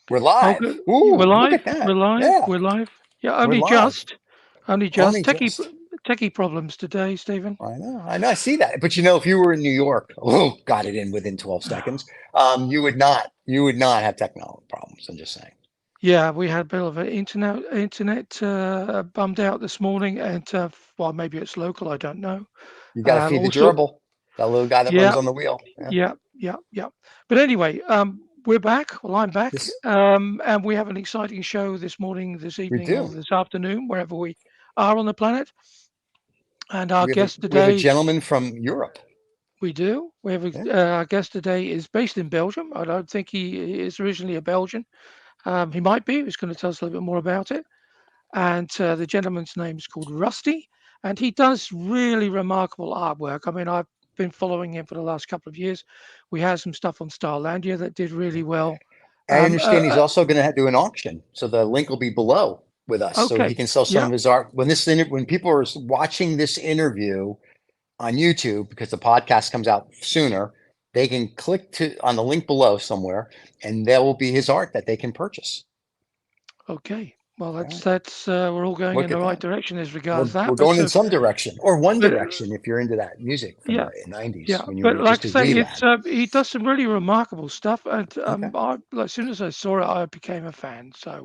We're Oh, live. good. Ooh, We're look live. at that. We're live. Yeah, We're live. Yeah, we're only live. just. Only just. Only just. Techie problems today, Stephen. I know. I know. I see that. But you know, if you were in New York, oh, got it in within 12 seconds. You would not have technology problems. I'm just saying. Yeah, we had a bit of an internet bummed out this morning, and well, maybe it's local. I don't know. You got to feed the Also, gerbil, that little guy that runs yeah, on the wheel. Yeah. yeah. But anyway, we're back. Well, I'm back, This and we have an exciting show this morning, this we evening, or do. this afternoon, wherever we are on the planet. And our guest We have a today. gentleman from Europe. We do. We have Yeah. our guest today is based in Belgium. I don't think he is originally a Belgian. He might be. He's going to tell us a little bit more about it. And the gentleman's name is called Rusty, and he does really remarkable artwork. I mean, I've been following him for the last couple of years. We had some stuff on Starlandia that did really well. I Um, uh, understand he's uh, also going to do an auction, so the link will be below with us, so he okay. can sell some Yeah. of his art. When people are watching this interview on YouTube, because the podcast comes out sooner, they can click to on the link below somewhere, and there will be his art that they can purchase. Okay. Well, All right, that's we're all going in look the at right that. direction as regards We're that. But going in some direction, or one but direction if you're into that music from yeah. the '90s Yeah, when you but were like just I a say, wee it's lad. he does some really remarkable stuff, and Okay. as soon as I saw it, I became a fan. So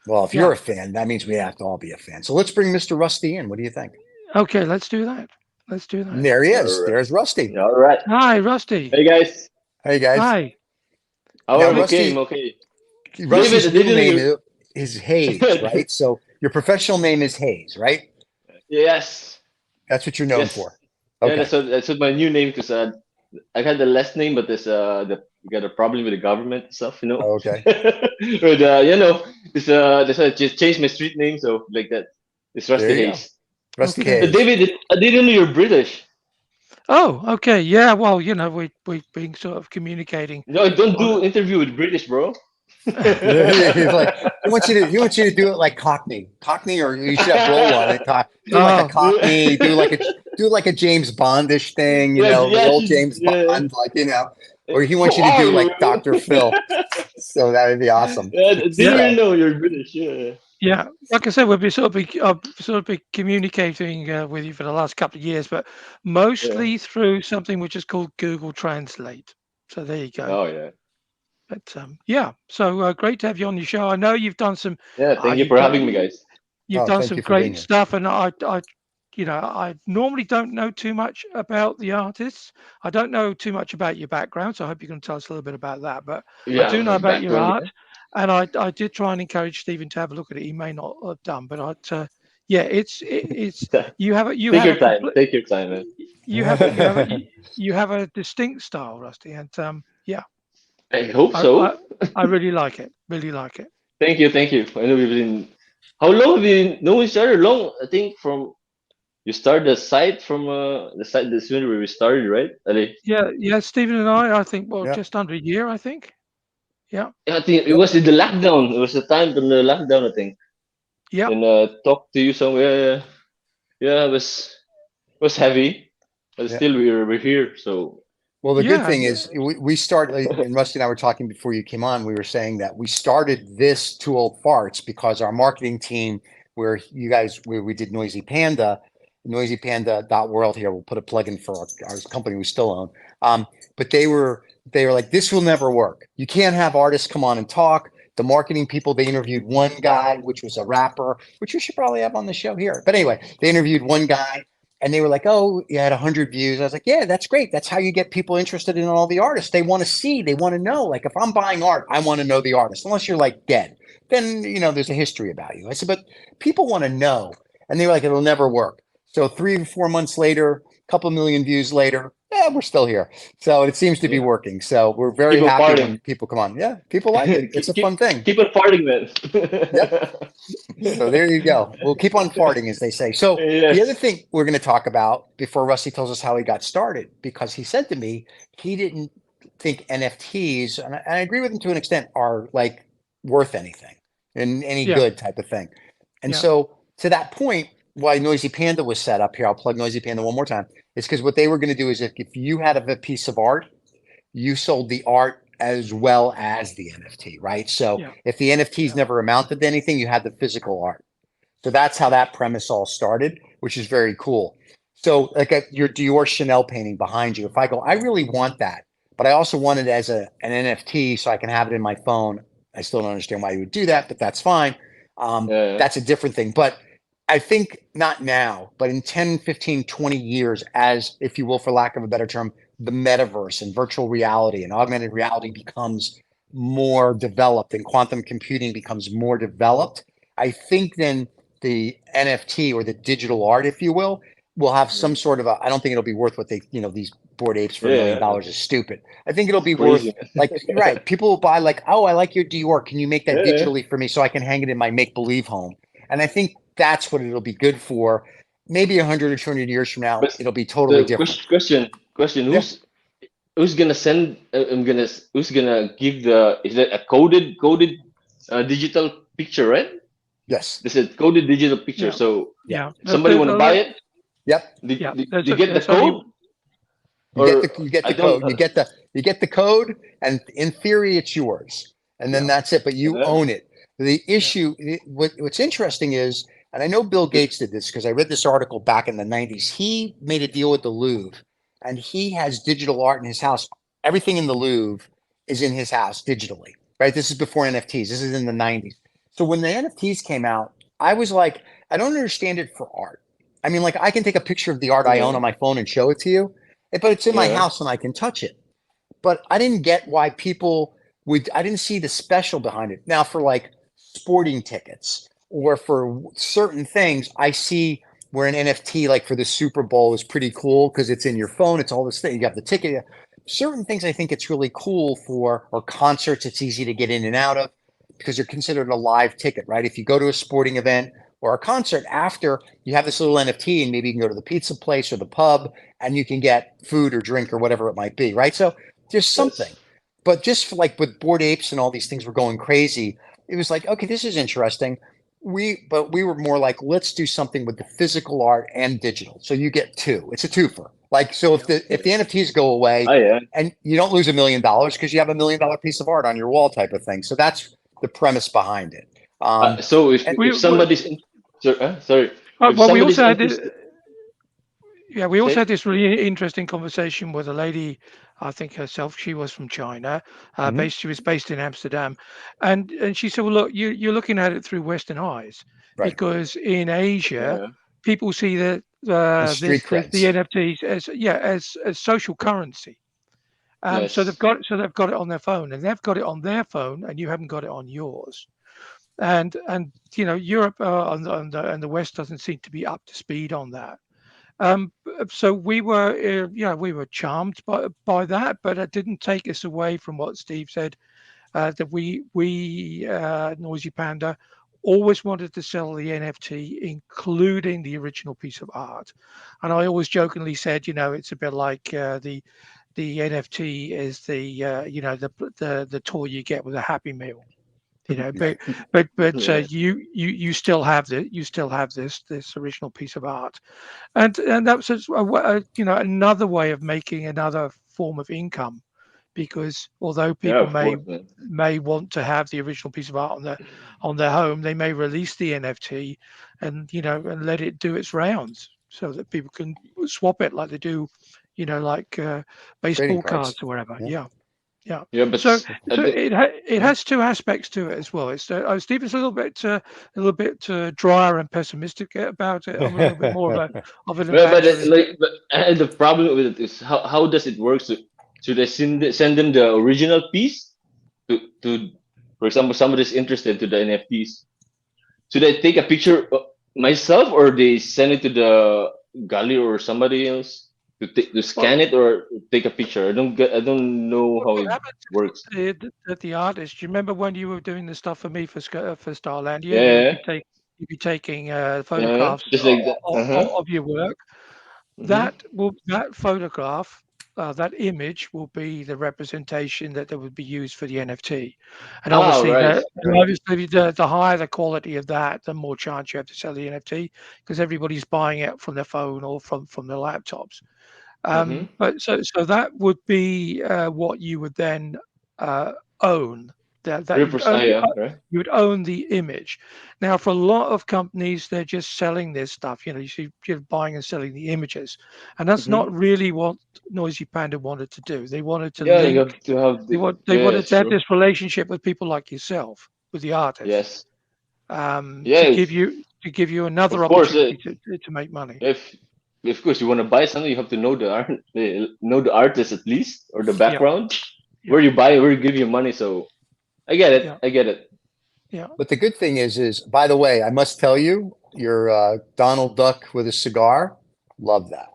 Well, if you're yeah, a fan, that means we have to all be a fan. So let's bring Mr. Rusty in. What do you think? okay, let's do that. Let's do And that. there he All is. right. There's Rusty. All right. Hi, Rusty. Hey guys, Hey guys. Hi. how Now, I'm okay. I'm Rusty, okay. David, Rusty's I middle didn't know name you. is Hayes, right? So your professional name is Hayes, right? Yes, That's what you're known yes. for. Yeah, Okay. that's what my new name because I had the last name, but there's we got a problem with the government and stuff, you know. Okay. But this I just changed my street name, so like that. It's There Rusty you go. Haze. Rusty Okay. Hayes. David, I didn't know you're British. Oh, okay. Yeah. Well, we've been sort of communicating. No, I don't On, do interview with British, bro. He's like, he wants you to do it like Cockney. Cockney, or you should have roll on it. Do like a oh, Cockney, do like a James Bondish thing, Yes, the yes, old James yeah. Bond, like, or he How wants you to are do like you? Dr. Phil. So that would be awesome. Yeah, didn't yeah, really So know you're British. Yeah. yeah. Like I said, we've been sort of been communicating with you for the last couple of years, but Yeah. mostly through something which is called Google Translate. So there you go. Oh yeah. But yeah, so great to have you on your show. I know you've done some, Yeah. uh, Thank you you've for done having me, guys. you've oh, done thank some you for being great here. stuff, and I normally don't know too much about the artists. I don't know too much about your background, so I hope you can tell us a little bit about that. But I Yeah, do know my about your background. art, and I did try and encourage Stephen to have a look at it. He may not have done, but yeah, it's Yeah. you Take have a your time. complete Take your time, man. you have a distinct style, Rusty, and yeah, I hope I, I so. I really like it. Really like it. Thank you. Thank you. I know we've been. How long have you known each other? Long. I think from you started the site from the site this when where we started, right? Ali? Yeah, yeah. Stephen and I think, well, Yeah. just under a year, I think. Yeah, Yeah, I think it Yep. was in the lockdown. It was the time from the lockdown, I think. yeah, And talked to you somewhere. Yeah, it was heavy, but Yeah. still we're here. So Well, the good yeah, thing is we started, and Rusty and I were talking before you came on. We were saying that we started this Two Old Farts because our marketing team, where we did Noisy Panda World here. We'll put a plug in for our company we still own. But they were like, this will never work. You can't have artists come on and talk. The marketing people, they interviewed one guy, which was a rapper, which we should probably have on the show here. But anyway, they interviewed one guy and they were like, "Oh, you had 100 views." I was like, "Yeah, that's great. That's how you get people interested in all the artists. They want to see, they want to know. Like, if I'm buying art, I want to know the artist. Unless you're like dead, then there's a history about you." I said, "But people want to know," and they were like, "It'll never work." So 3 or 4 months later, a couple million views later, yeah, we're still here. So it seems to be yeah, working. So we're very keep on happy farting. when people come on. Yeah, people like it. It's keep, a keep fun thing. keep on farting, Yep. man. So there you go. We'll keep on farting, as they say. So the other Yes. thing we're going to talk about before Rusty tells us how he got started, because he said to me he didn't think NFTs, and I agree with him to an extent, are like worth anything and any yeah, good type of thing. And yeah, so to that point, why Noisy Panda was set up here, I'll plug Noisy Panda one more time, is because what they were going to do is if you had a piece of art, you sold the art as well as the NFT, right? So Yeah. if the NFTs never amounted to anything, you had the physical art. So that's how that premise all started, which is very cool. So like your Dior Chanel painting behind you, if I go, I really want that, but I also want it as an NFT so I can have it in my phone. I still don't understand why you would do that, but that's fine. Yeah. That's a different thing. But I think not now, but in 10, 15, 20 years, as if you will, for lack of a better term, the metaverse and virtual reality and augmented reality becomes more developed and quantum computing becomes more developed, I think then the NFT or the digital art, if you will have some sort of a, I don't think it'll be worth what they, these Bored Apes for $1 million is stupid. I think it'll be worth Crazy. like, right. People will buy like, oh, I like your Dior. Can you make that Yeah. digitally for me so I can hang it in my make believe home? And I think that's what it'll be good for. Maybe 100 or 200 years from now, But it'll be totally the different. question, Yeah. who's gonna send? Who's gonna give the? Is that a coded digital picture, right? Yes. This is coded digital picture. Yeah. So Yeah. if somebody want to buy it, Yep. Yeah. you get the There's only code, You get or the I code. don't. You get the code, and in theory, it's yours. And then Yeah. that's it. But you Yeah. own it. The issue, what's interesting is, and I know Bill Gates did this because I read this article back in the 90s. He made a deal with the Louvre, and he has digital art in his house. Everything in the Louvre is in his house digitally, right? This is before NFTs. This is in the 90s. So when the NFTs came out, I was like, I don't understand it for art. I mean, like I can take a picture of the art I own Yeah. on my phone and show it to you, but it's in my Yeah. house and I can touch it. But I didn't get why people would, I didn't see the special behind it. Now, for like sporting tickets or for certain things, I see where an NFT, like for the Super Bowl, is pretty cool because it's in your phone. It's all this thing. You have the ticket. Certain things I think it's really cool for, or concerts, it's easy to get in and out of because you're considered a live ticket, right? If you go to a sporting event or a concert after, you have this little NFT and maybe you can go to the pizza place or the pub and you can get food or drink or whatever it might be, right? So there's something. Yes. But just for like with Bored Apes and all these things were going crazy, it was like, okay, this is interesting. But we were more like, let's do something with the physical art and digital. So you get two. It's a twofer. Like, so if the NFTs go away Oh yeah. and you don't lose $1 million because you have $1 million piece of art on your wall type of thing. So that's the premise behind it. So if and- we, if somebody's sorry, if well, we somebody's also had interested, we also say, had this really interesting conversation with a lady. I think herself, she was from China, Mhm. she was based in Amsterdam, and she said, "Well, look, you're looking at it through Western eyes, Right. because in Asia, yeah, people see that The street the creds. NFTs as social currency. So yes, they've got it on their phone, and they've got it on their phone, and you haven't got it on yours. And Europe and the West doesn't seem to be up to speed on that. So we were charmed by that, but it didn't take us away from what Steve said, that we Noisy Panda always wanted to sell the NFT, including the original piece of art. And I always jokingly said, it's a bit like the NFT is the toy you get with a Happy Meal. But yeah. you still have this original piece of art, and that's another way of making another form of income, because although Yeah, people of course, man. may want to have the original piece of art on their home, they may release the NFT and let it do its rounds so that people can swap it like they do, like Trading baseball cards. cards or whatever. Yeah. Yeah. Yeah, but So at the, it has two aspects to it as well. It's Stephen's a little bit drier and pessimistic about it. I'm a little bit more of an evangelist. the problem with it is how does it work? So, should I send them the original piece to for example, somebody's interested to the NFTs? Should I take a picture myself, or they send it to the gallery or somebody else to Well, scan it or take a picture? I don't know how what it happens works. is the artist. Do you remember when you were doing the stuff for me for Starlandia? Yeah, You'd be taking photographs just like that. Uh-huh. of your work. Mm-hmm. That photograph, that image will be the representation that would be used for the NFT. And Ah, obviously, right. the higher the quality of that, the more chance you have to sell the NFT, because everybody's buying it from their phone or from their laptops. Mm-hmm. But so that would be what you would then own that you would Represent, own, yeah, right? you would own the image. Now, for a lot of companies, they're just selling this stuff. You see, you're buying and selling the images, and that's Mm-hmm. not really what Noisy Panda wanted to do. They wanted to Yeah, you have link. to have the. They wanted Yes, to have true. this relationship with people like yourself, with the artists, Yes. to Yeah, give you another of course. opportunity to make money. If of course you want to buy something, you have to know know the artist at least, or the Yeah, background. yeah, Where you buy, where you give your money. So I get it. yeah, I get it. yeah. But the good thing is, by the way, I must tell you, your Donald Duck with a cigar, love that.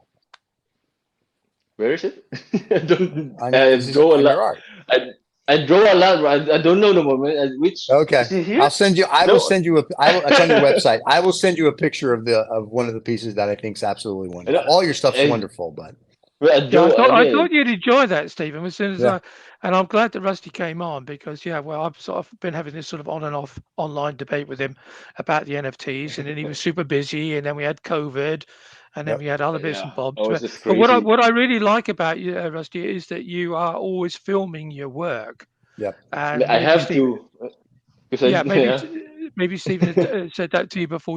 Where is it? I don't This is draw a on lot. your art. I I draw a lot. But I don't know the moment. Which Okay. is it here? I'll send you, I will No. send you it's on your website. I will send you a picture of one of the pieces that I think is absolutely I wonderful. don't- All your stuff's I, wonderful, but I Yeah, draw I again. thought you'd enjoy that, Stephen. As soon as yeah. and I'm glad that Rusty came on because well, I've sort of been having this sort of on and off online debate with him about the NFTs, and then he was super busy, and then we had COVID, and then Yep. we had other bits and Yeah. bobs. Oh, it's But, just but crazy. what I really like about you, Rusty, is that you are always filming your work, Yep. and I maybe have Stephen, to because I yeah, yeah. maybe Stephen had said that to you before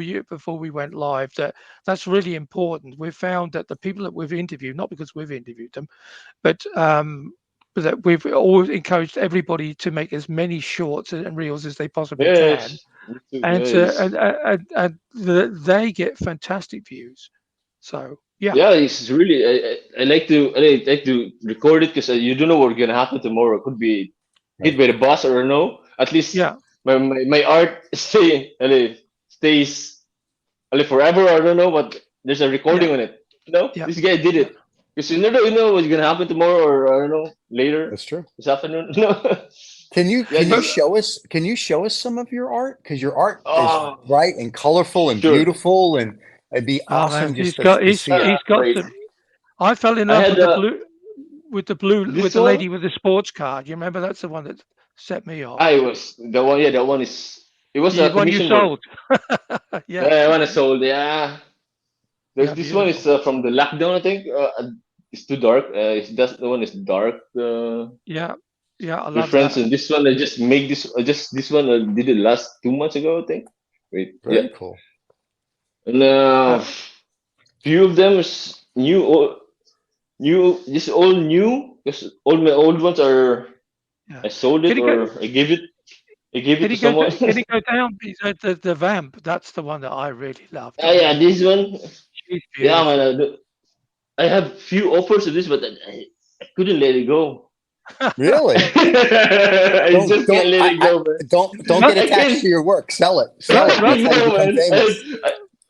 we went live. That's really important. We've found that the people that we've interviewed, not because we've interviewed them, but that we've always encouraged everybody to make as many shorts and reels as they possibly can, Yes. Me too. and Yes. they get fantastic views. So yeah, Yeah, it's really. I like to record it because you don't know what's gonna happen tomorrow. It could be hit Right. by the bus or no. At least yeah, my art stays forever. I don't know, but there's a yeah, recording on it. yeah, This guy did yeah. it because you know what's gonna happen tomorrow or I don't know later That's true. this afternoon. No. Yeah, Can you this. show us some of your art? Because your art is Oh, bright and colorful and sure. beautiful, and it'd be Oh man, awesome just to see it. he's got Wait. some. I fell in I love had with this the one. lady with the sports car. You remember that's the one that set me off. I was the one. Yeah, that one is. It was The a one you commission work. sold. Yeah, Yeah, one I sold. Yeah, there's yeah, this one is beautiful. from the lockdown. I think it's too dark. It's that the one is dark. Yeah, yeah, I love Reference that. and this one I just make this. Just this one I did it last 2 months ago. I think. Wait. Yeah, Very cool. and Uh, few of them is new. New. This is all new. Because all my old ones are yeah. I sold Can it you go? or I gave it. I gave it Can to you go? someone. Can you go down? Please? The vamp. That's the one that I really loved. Ah, I yeah, mean, this one. she's Yeah, man. beautiful. I have few offers of this, but I couldn't let it go. Really? I just can't let it go, man. Don't get Rust, I attached can't. to your work. Sell it. Sell it. That's how you No, become man. famous.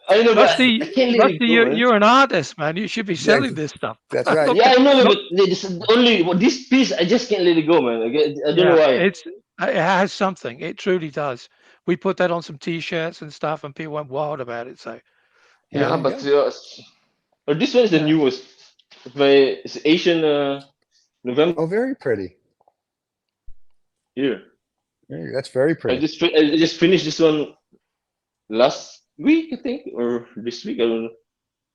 I know, but I Rusty, can't let it go, man. you're an artist, man. You should be Yeah, selling this stuff. that's right. Not, Yeah, I know, not, but this is only this piece. I just can't let it go, man. I don't know yeah, why. it has something. It truly does. We put that on some T-shirts and stuff, and people went wild about it. So Well, yeah, Yeah, there you but go. this one is the yeah, newest. It's Asian November Oh, very pretty. here. That's very pretty. I just finished this one last week, I think, or this week.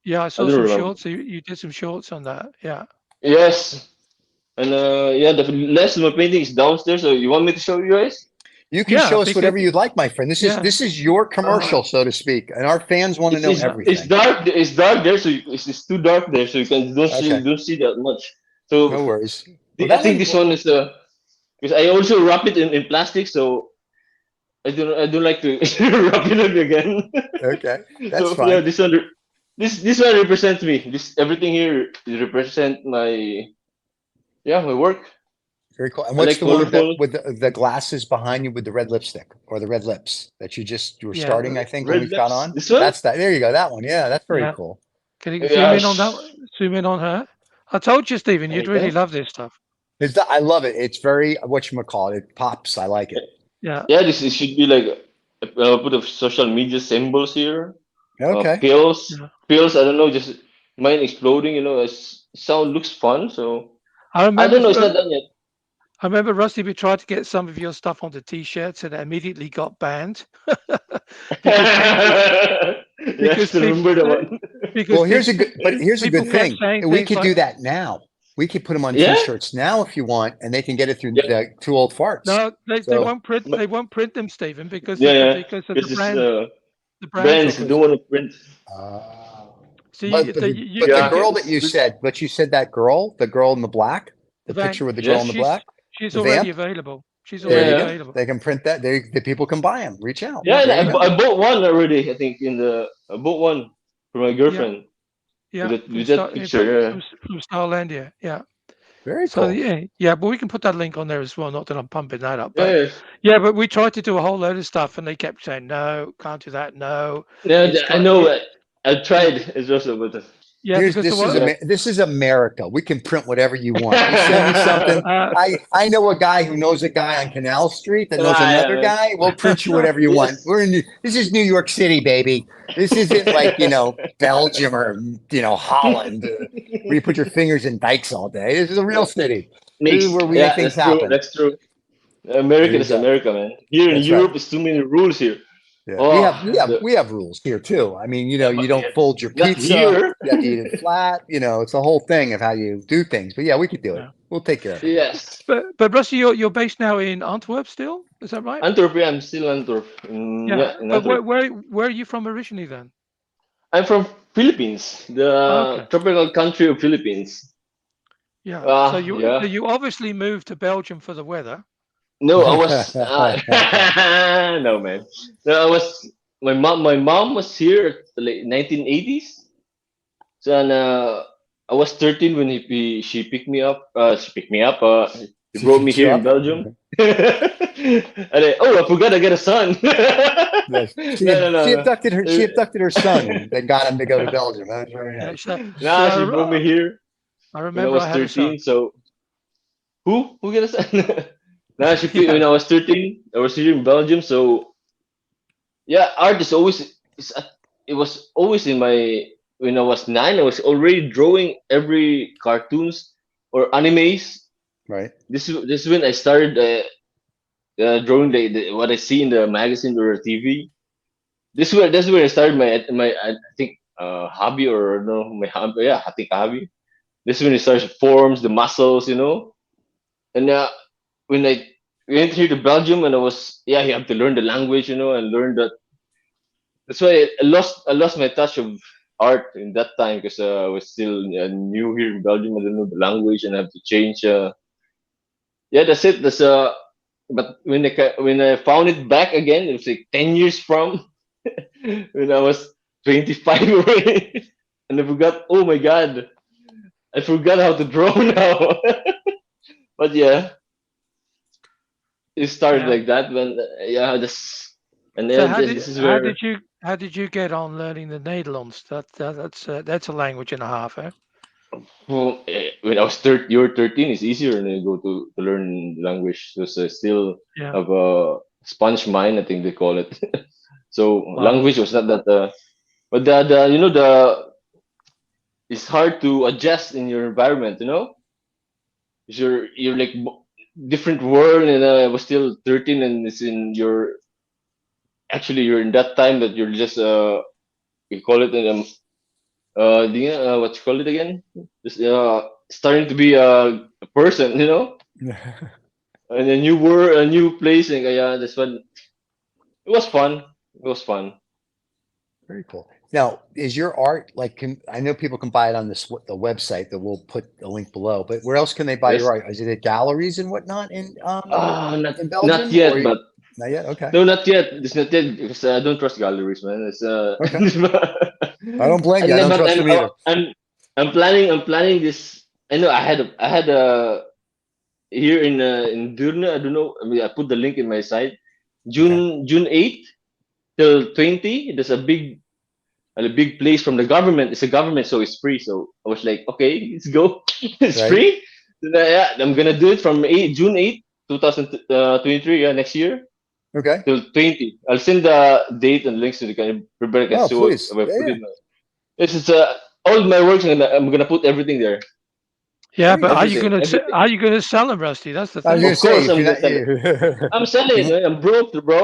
yeah. I I saw don't some remember. shorts. You did some shorts on that. Yeah, Yes, and yeah, the rest of my painting is downstairs. So you want me to show you guys? You can yeah. show us Because whatever you'd like, my friend. yeah, This is your uh, commercial, so to speak, and our fans want to know It's everything. dark. It's dark there, so it's too dark there, so you can Okay, don't see that much. So no worries. Well, I think this one is because I also wrap it in plastic, so I don't like to wrap it up again. okay, that's So yeah, fine. this one represents me. This everything here represent my my work. Very cool. And I what's like the one that colorful with the glasses behind you with the red lipstick or the red lips that you were yeah, starting, I think, when red we got lips. on? This one? That's that. There you go. That one. Yeah, that's very yeah. cool. Can you zoom Yeah. in on that? Zoom in on her. I told you, Stephen, you'd really Okay. love this stuff. I love it. It's very whatchamacallit. It pops. I like it. Yeah, Yeah, this it should be like put of social media symbols here. Okay. yeah. Pills. I don't know, just mine exploding. Sound looks fun. So I I remember. don't know. It's not done yet. I remember, Rusty, we tried to get some of your stuff onto T-shirts and it immediately got banned because people Yes, because people remember the one. because Well, here's a good people kept thing. saying We things could like, do that now. We could put them on Yeah? T-shirts now if you want, and they can get it through Yeah. the Two Old Farts. No, they So- won't print. They won't print them, Stephen, because Yeah, yeah. because of Because the it's brand. The brand brands choice. don't want to print. So But, you, but, the, the, you but can the Yeah. girl get that you said, that girl, the girl in the black, the the van- picture with the girl Yes, in the she's black, she's the already vamp? available. She's there already you Yeah. go. available. They can print that. The people can buy them. Reach out. Yeah, and There you go. I bought one already. I think I bought one for my girlfriend Yeah, with that picture. Yeah. from Starlandia. Yeah. Very So cool. yeah, but we can put that link on there as well. Not that I'm pumping that up, Yeah, but yeah. yeah, but we tried to do a whole load of stuff, and they kept saying no, can't do that. No, Yeah, it's I got- know. it- I tried. It's also, but yeah, because This is America. We can print whatever you want. You send me something. I know a guy who knows a guy on Canal Street that knows another guy. We'll print you whatever you want. This is New York City, baby. This isn't like Belgium or Holland, where you put your fingers in dikes all day. This is a real city. This is where we make things that's true. happen. That's true. America There you is go. America, man. Here in That's Europe, right. it's too many rules here. Yeah. Oh, we have rules here too. I mean, you but don't fold your not pizza. here. You have to eat it flat. It's a whole thing of how you do things. But yeah, we could do it. Yeah. We'll take care of it. Yes. but Rusty, you're based now in Antwerp still. Is that right? Antwerp, yeah, I'm still Antwerp. Yeah. In But Antwerp. where are you from originally then? I'm from Philippines, the Okay. tropical country of Philippines. Yeah. Ah, so yeah. you obviously moved to Belgium for the weather. No, I was no, man. No, I was my mom was here at the late 1980s. So and I was 13 when she picked me up. She picked me up. He brought me here in Belgium. And I forgot I got a son. She No. abducted her son and got him to go to Belgium. That was very Yeah, nice. Nah, she brought me here I when I remember was I had a son. 13. So who got a son? Nah, when I was 13, I was here in Belgium. So yeah, art is always it was always in my when I was 9. I was already drawing every cartoons or animes. Right. This is when I started drawing what I see in the magazine or TV. That's where I started my I think hobby or no my hobby. Yeah, I think hobby. This is when it starts forms the muscles, and when I went here to Belgium and I was you have to learn the language, and learn that. That's why I lost my touch of art in that time because I was still new here in Belgium. I don't know the language and I have to change. Yeah, that's it. But when I found it back again, it was like 10 years from when I was 25 already, and I forgot. Oh my god, I forgot how to draw now. But yeah, it started Yeah. like that when this, and So then how this is where. how did you get on learning the Nederlands? That's a language and a half, eh? Well, when I was 13, you're 13, it's easier when you go to learn language. Because I still Yeah. have a sponge mind, I think they call it. So Wow. language was not that, but the it's hard to adjust in your environment. 'Cause you're like different world, and I was still 13, and it's in your actually you're in that time that you're just you call it what you call it again? Just starting to be a person, and a new world, a new place, and yeah, that's fun. It was fun. It was fun. Very cool. Now, is your art I know people can buy it on the website that we'll put a link below, but where else can they buy Yes. your art? Is it at galleries and whatnot in Not Belgium? not yet, but Not yet. Okay. no, not yet. It's not yet because I don't trust galleries, man. It's Okay. I don't blame you. I don't but trust them either. I'm planning this. I know I had a here in Durne. I don't know. I mean, I put the link in my site. June 8th till 20. There's a big place from the government. It's a government, so it's free. So I was like, okay, let's go. It's Right. free. So yeah, I'm gonna do it from June 8th, 2023. Yeah, next year Okay. till 20. I'll send the date and links to the kind of Rebecca. Oh, So please. I will Yeah, put yeah. it. This is all my works. I'm gonna put everything there. Yeah, Very but good. Everything. are you gonna sell them, Rusty? That's the I was thing. gonna Of say course, if I'm you're gonna not, sell it. I'm selling. I'm broke, bro.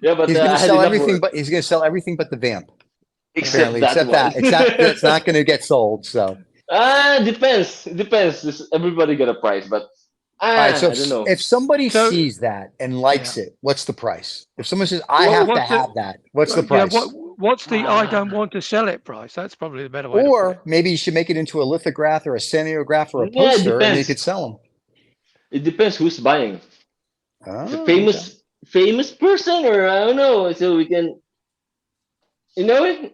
Yeah, but he's I gonna had sell enough everything, work. but he's gonna sell everything but the vamp. Except Apparently, that except one. that. It's not gonna get sold. So Depends. It depends. Everybody got a price, but All right. So I don't know. if somebody So sees that and likes yeah. it, what's the price? If someone says, I Well, have to What's the have that, what's the yeah? price? What's the I don't ah, want to sell it price? That's probably the better way to put it. Or maybe you should make it into a lithograph or a cineograph or a yeah, it poster and you depends. could sell them. It depends who's buying. It's a Oh, okay. famous person, or I don't know. So we can, you know,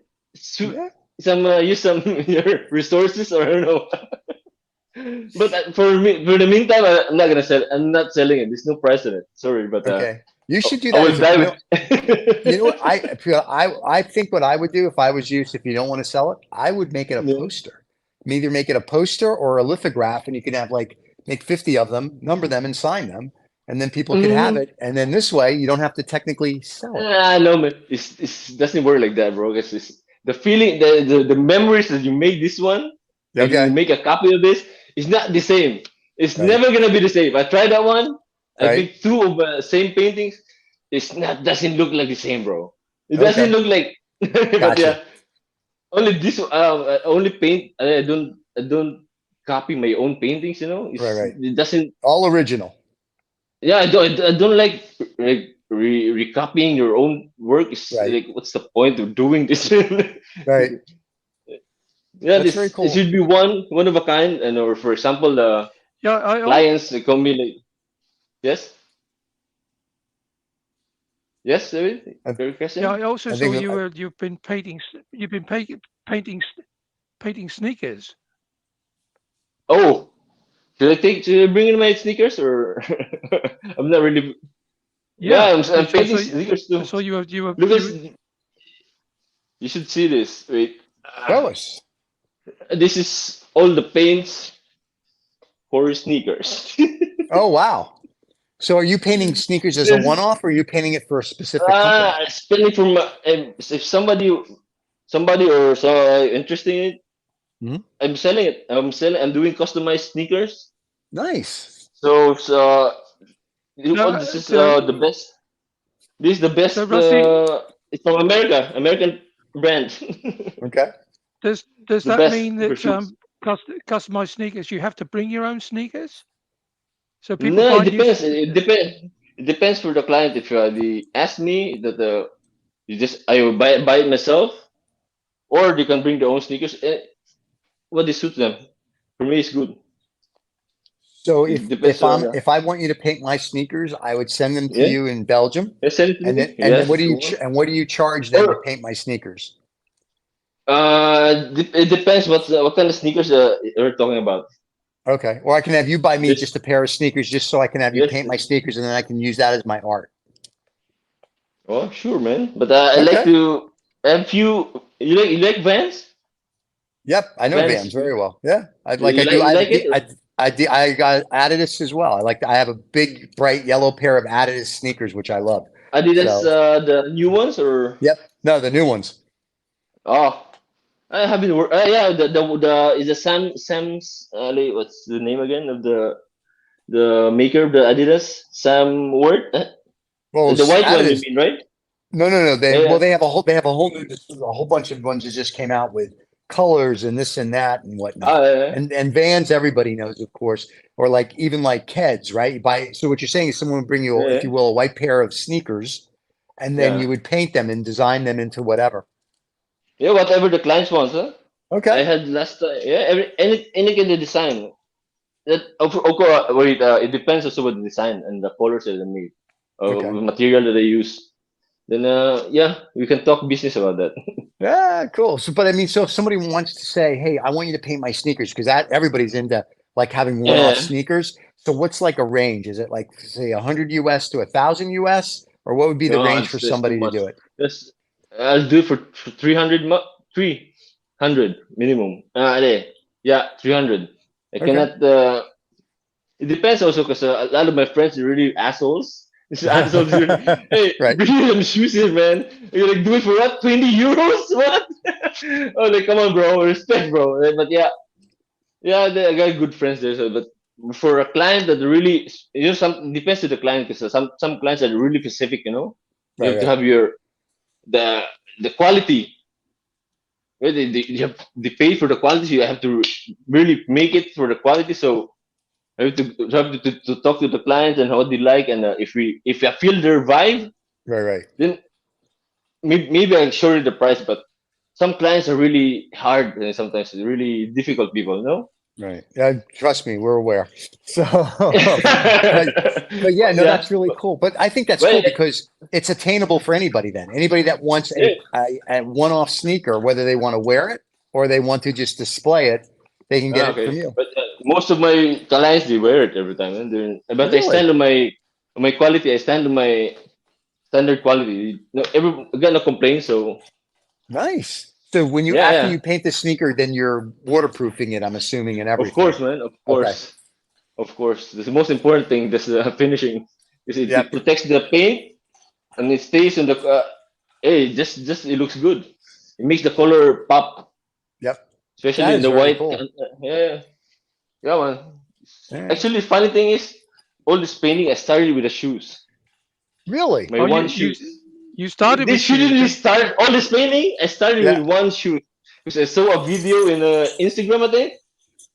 Yeah. some use some your resources, or I don't know. But for me, for the meantime, I'm not gonna sell. I'm not selling it. There's no price in it. Sorry, but Okay. You should do I that will as a, die you know what with. I think what I would do if I was you, if you don't want to sell it, I would make it a Yeah. poster. Either make it a poster or a lithograph, and you can have like make 50 of them, number them, and sign them, and then people could have Mm, it. And then this way, you don't have to technically sell it. no, man. It's doesn't work like that, bro. It's the feeling, the memories that you make this one, and you Okay. make a copy of this, is not the same. It's Right. never gonna be the same. I tried that one. I Right. made two of same paintings. It's not doesn't look like the same, bro. It doesn't Okay. look like. But Gotcha. yeah, only this. I only paint. I don't copy my own paintings. You know, Right. Right. it doesn't. All original. Yeah, I don't like recopying your own work. Is Right. like, what's the point of doing this? Right. Yeah, That's very this it cool. should be one of a kind. And or for example, the Yeah, I clients they come in like, yes, yes, David, I, your yeah, question. I also I saw think you've been you've been painting sneakers. Oh, should I bring in my sneakers, or I'm not really. Yeah, Yeah, I'm I painting saw sneakers I too. saw Look at, you should see this. Wait, show us. this is all the paints for sneakers. Oh, wow. So are you painting sneakers as a This one-off or are you painting it for a specific company? spending from if somebody or so interested in it, Mhm. I'm selling it. I'm doing customized sneakers. Nice. So no, this is so the best. This is the so best. Rusty, It's from American brand. Okay. does The that best mean for that shoes. customized sneakers you have to bring your own sneakers? So people No, it buy depends. It depends. It depends for the client. If they ask me that you just I will buy it myself, or they can bring their own sneakers. What they suit them. For me, it's good. So It depends on if I want you to paint my sneakers, I would send them to yeah. you in Belgium. Send it to me. And then Yes. what do you charge them to Or paint my sneakers? it depends what kind of sneakers you're talking about. Okay. Or I can have you buy me This just a pair of sneakers just so I can have you yes. paint my sneakers and then I can use that as my art. Oh, sure, man. But I like Okay. to have few. You like Vans? Yep. I know Vans. Vans very well. Yeah. I You do. like I you have like it? Or? I got Adidas as well. I have a big bright yellow pair of Adidas sneakers, which I love. Adidas, So the new ones, or yep. No, the new ones. oh, I haven't worked. Yeah, the is the Sam's. What's the name again of the maker of the Adidas? Sam Word. Well, The white one, you Adidas. mean, right? No. Yeah, yeah. They have a whole new a whole bunch of ones that just came out with colors and this and that and whatnot. Yeah, yeah. And Vans, everybody knows, of course, or like even like Keds, right? You buy so what you're saying is someone would bring you, if Yeah. you will, a white pair of sneakers, and then Yeah. you would paint them and design them into whatever. Yeah, whatever the clients want, huh? I Okay. had last time. Yeah, any kind of design. That of course, wait. It depends also with the design and the colors that they made, Okay. the material that they use. Then yeah, we can talk business about that. Yeah, cool. So, but I mean, so if somebody wants to say, "Hey, I want you to paint my sneakers," because that everybody's into like having one-off Yeah. sneakers. So, what's like a range? Is it like say 100 US to 1,000 US, or what would be the No, range for it's too somebody to much. do it? That's I'll do it for 300 300 minimum. Yeah, 300. I Okay. cannot. It depends also because a lot of my friends are really assholes. These assholes, hey, Right. bring me some shoes here, man. You're like, do it for what? 20 euros? What? Oh, like, come on, bro. Respect, bro. But yeah, yeah, I got good friends there. So, but for a client that really, some depends to the client because some clients are really specific. You Right. have to Right. have the the quality. they pay for the quality. So you have to really make it for the quality. So I have to talk to the clients and how they like, and if I feel their vibe, Right. then maybe I show you the price. But some clients are really hard and sometimes really difficult people. No. Right. Trust me, we're aware. So, but yeah, no, Yeah. that's really cool. But I think that's Well, cool because it's attainable for anybody then. Anybody that wants yeah. a one-off sneaker, whether they want to wear it or they want to just display it, they can get it from Okay. you. But most of my clients they wear it every time, and but I Really? stand on my quality. I stand on my standard quality. No, I got no complaints. So Nice. So when you yeah, after yeah. you paint the sneaker, then you're waterproofing it, I'm assuming, and Of everything. course, man. Of Okay. course. Of course. The most important thing, this finishing, is it Yep. protects the paint and it stays in the. Hey, just it looks good. It makes the color pop, Yep. especially That in is the very white. cool. Yeah, yeah, man. All right. Actually, funny thing is, all this painting I started with the shoes. Really? My Oh, one shoes. you started with This shoes. shouldn't start all this painting. I started Yeah. with one shoe because I saw a video in Instagram. I think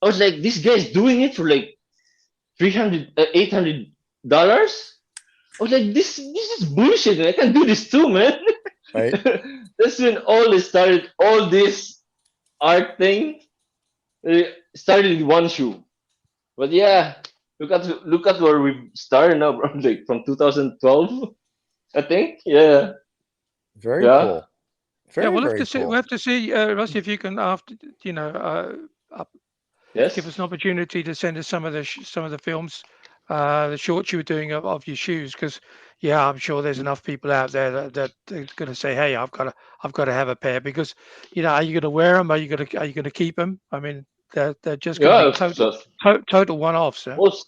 I was like, this guy's doing it for like 300 $800. I was like, this is bullshit, man. I can do this too, man. Right. That's when all this started. All this art thing started with one shoe. But yeah, look at where we started now, bro. Like from 2012, I think. Yeah, Very yeah. cool. Yeah, Very, very we'll cool. have to see, Rusty, if you can after give Yes. us an opportunity to send us some of the films, the shorts you were doing of your shoes, because yeah, I'm sure there's enough people out there that are going to say, hey, I've got to have a pair, because are you going to wear them? Are you going to keep them? I mean, they're just going to be Yeah. So, total one-offs. Huh? most,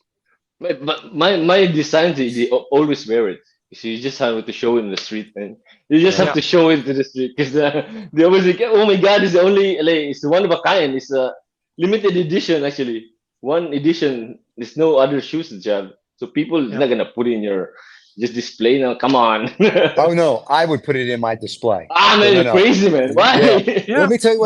but my designs, they always wear it. So you just have to show it in the street, man. You just have Right. Yeah, to show it to the street because they always like, oh my god, it's the only like it's one of a kind. It's a limited edition actually. One edition. There's no other shoes that you have. So people is yeah. not gonna put in your just display now. Come on. Oh no, I would put it in my display. So Man, no, you're no. crazy, man. Yeah. Why? Yeah, yeah. Let me tell you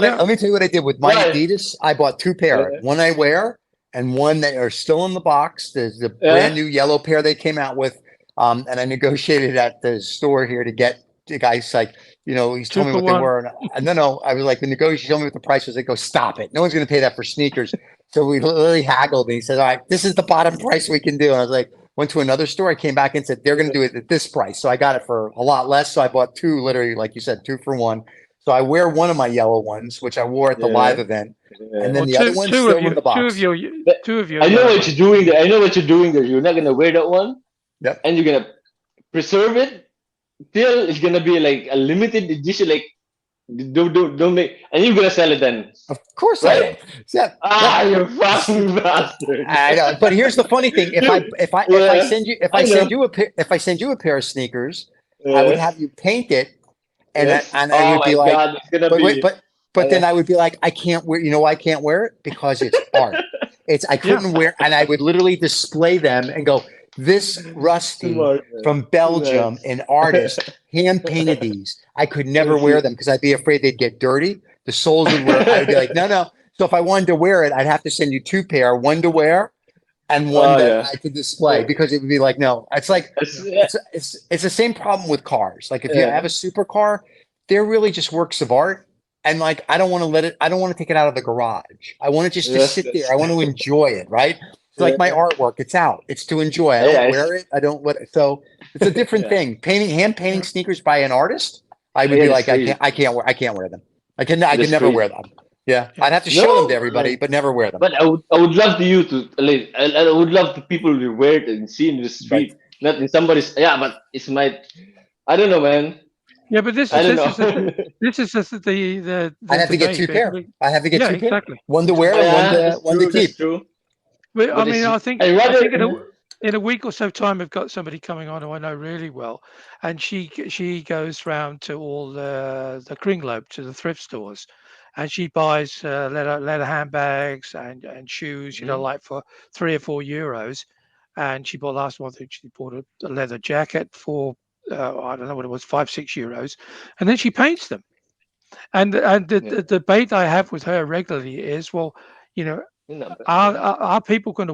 what I did with my Why? Adidas. I bought two pair. Yeah. One I wear and one that are still in the box. There's the Yeah. brand new yellow pair they came out with. And I negotiated at the store here to get the guy's like, he's Two told me for what they one. were. And no, I was like, the negotiation told me what the price was. I go, stop it. No one's going to pay that for sneakers. So we literally haggled and he said, all right, this is the bottom price we can do. And I was like, went to another store. I came back and said, they're going to do it at this price. So I got it for a lot less. So I bought two, literally, like you said, 2 for 1. So I wear one of my yellow ones, which I wore at the live Yeah. event. And Yeah. then Well, the other one's still in the box. But two of your I know yellow what ones. you're doing there. I know what you're doing there. You're not gonna wear that one, Yep. and you're gonna preserve it till it's gonna be like a limited edition. Like don't make, and you're gonna sell it then, Of course I am. right? Yeah. You fucking bastard. I know, but here's the funny thing: if I Yeah, send you I know. if I send you a pair of sneakers, I would Yes, have you paint it, and yes. I Oh would my be like, god, it's gonna but wait, be. but then Uh, I would be like, I can't wear. You know why I can't wear it? Because it's art. I Yeah, couldn't wear, and I would literally display them and go, this Rusty Smart man. from Belgium, Nice. an artist, hand painted these. I could never That's wear it. them because I'd be afraid they'd get dirty. The soles would wear. I would be like, no, no. So if I wanted to wear it, I'd have to send you two pair, one to wear and one Oh that yeah. I could display because it would be like, no, it's like Yeah. it's the same problem with cars. Like if you have Yeah. a supercar, they're really just works of art. And like I don't want to I don't want to take it out of the garage. I want it just to Yes. sit there. I want to enjoy it, right? It's like my Yeah. artwork, it's out. It's to enjoy. I Yeah. don't wear it. I don't what so it's a different Yeah. thing. Hand painting sneakers by an artist, I would Yeah, be that's like, crazy. I can't wear them. I can never Crazy. wear them. Yeah. yeah. I'd have to show them to No, everybody, but never wear them. but I would love to you to like I would love the people to wear it and see in the Right. street, not in somebody's. Yeah, but it's my. I don't know, man. Yeah, but I don't this is the I'd have to get debate, two pair. basically. I have to get Yeah, two pair. exactly. One to wear and yeah, that's one to true. That's keep. true. But I But mean, it's I I rather. think in a week or so time, we've got somebody coming on who I know really well, and she goes round to all the Kringloop, to the thrift stores, and she buys leather handbags and shoes, Mhm. like for €3 or €4. And she bought last month. She bought a leather jacket for I don't know what it was, €5 6, and then she paints them. And the, Yeah. the debate I have with her regularly is, well, you know, No, but, are people going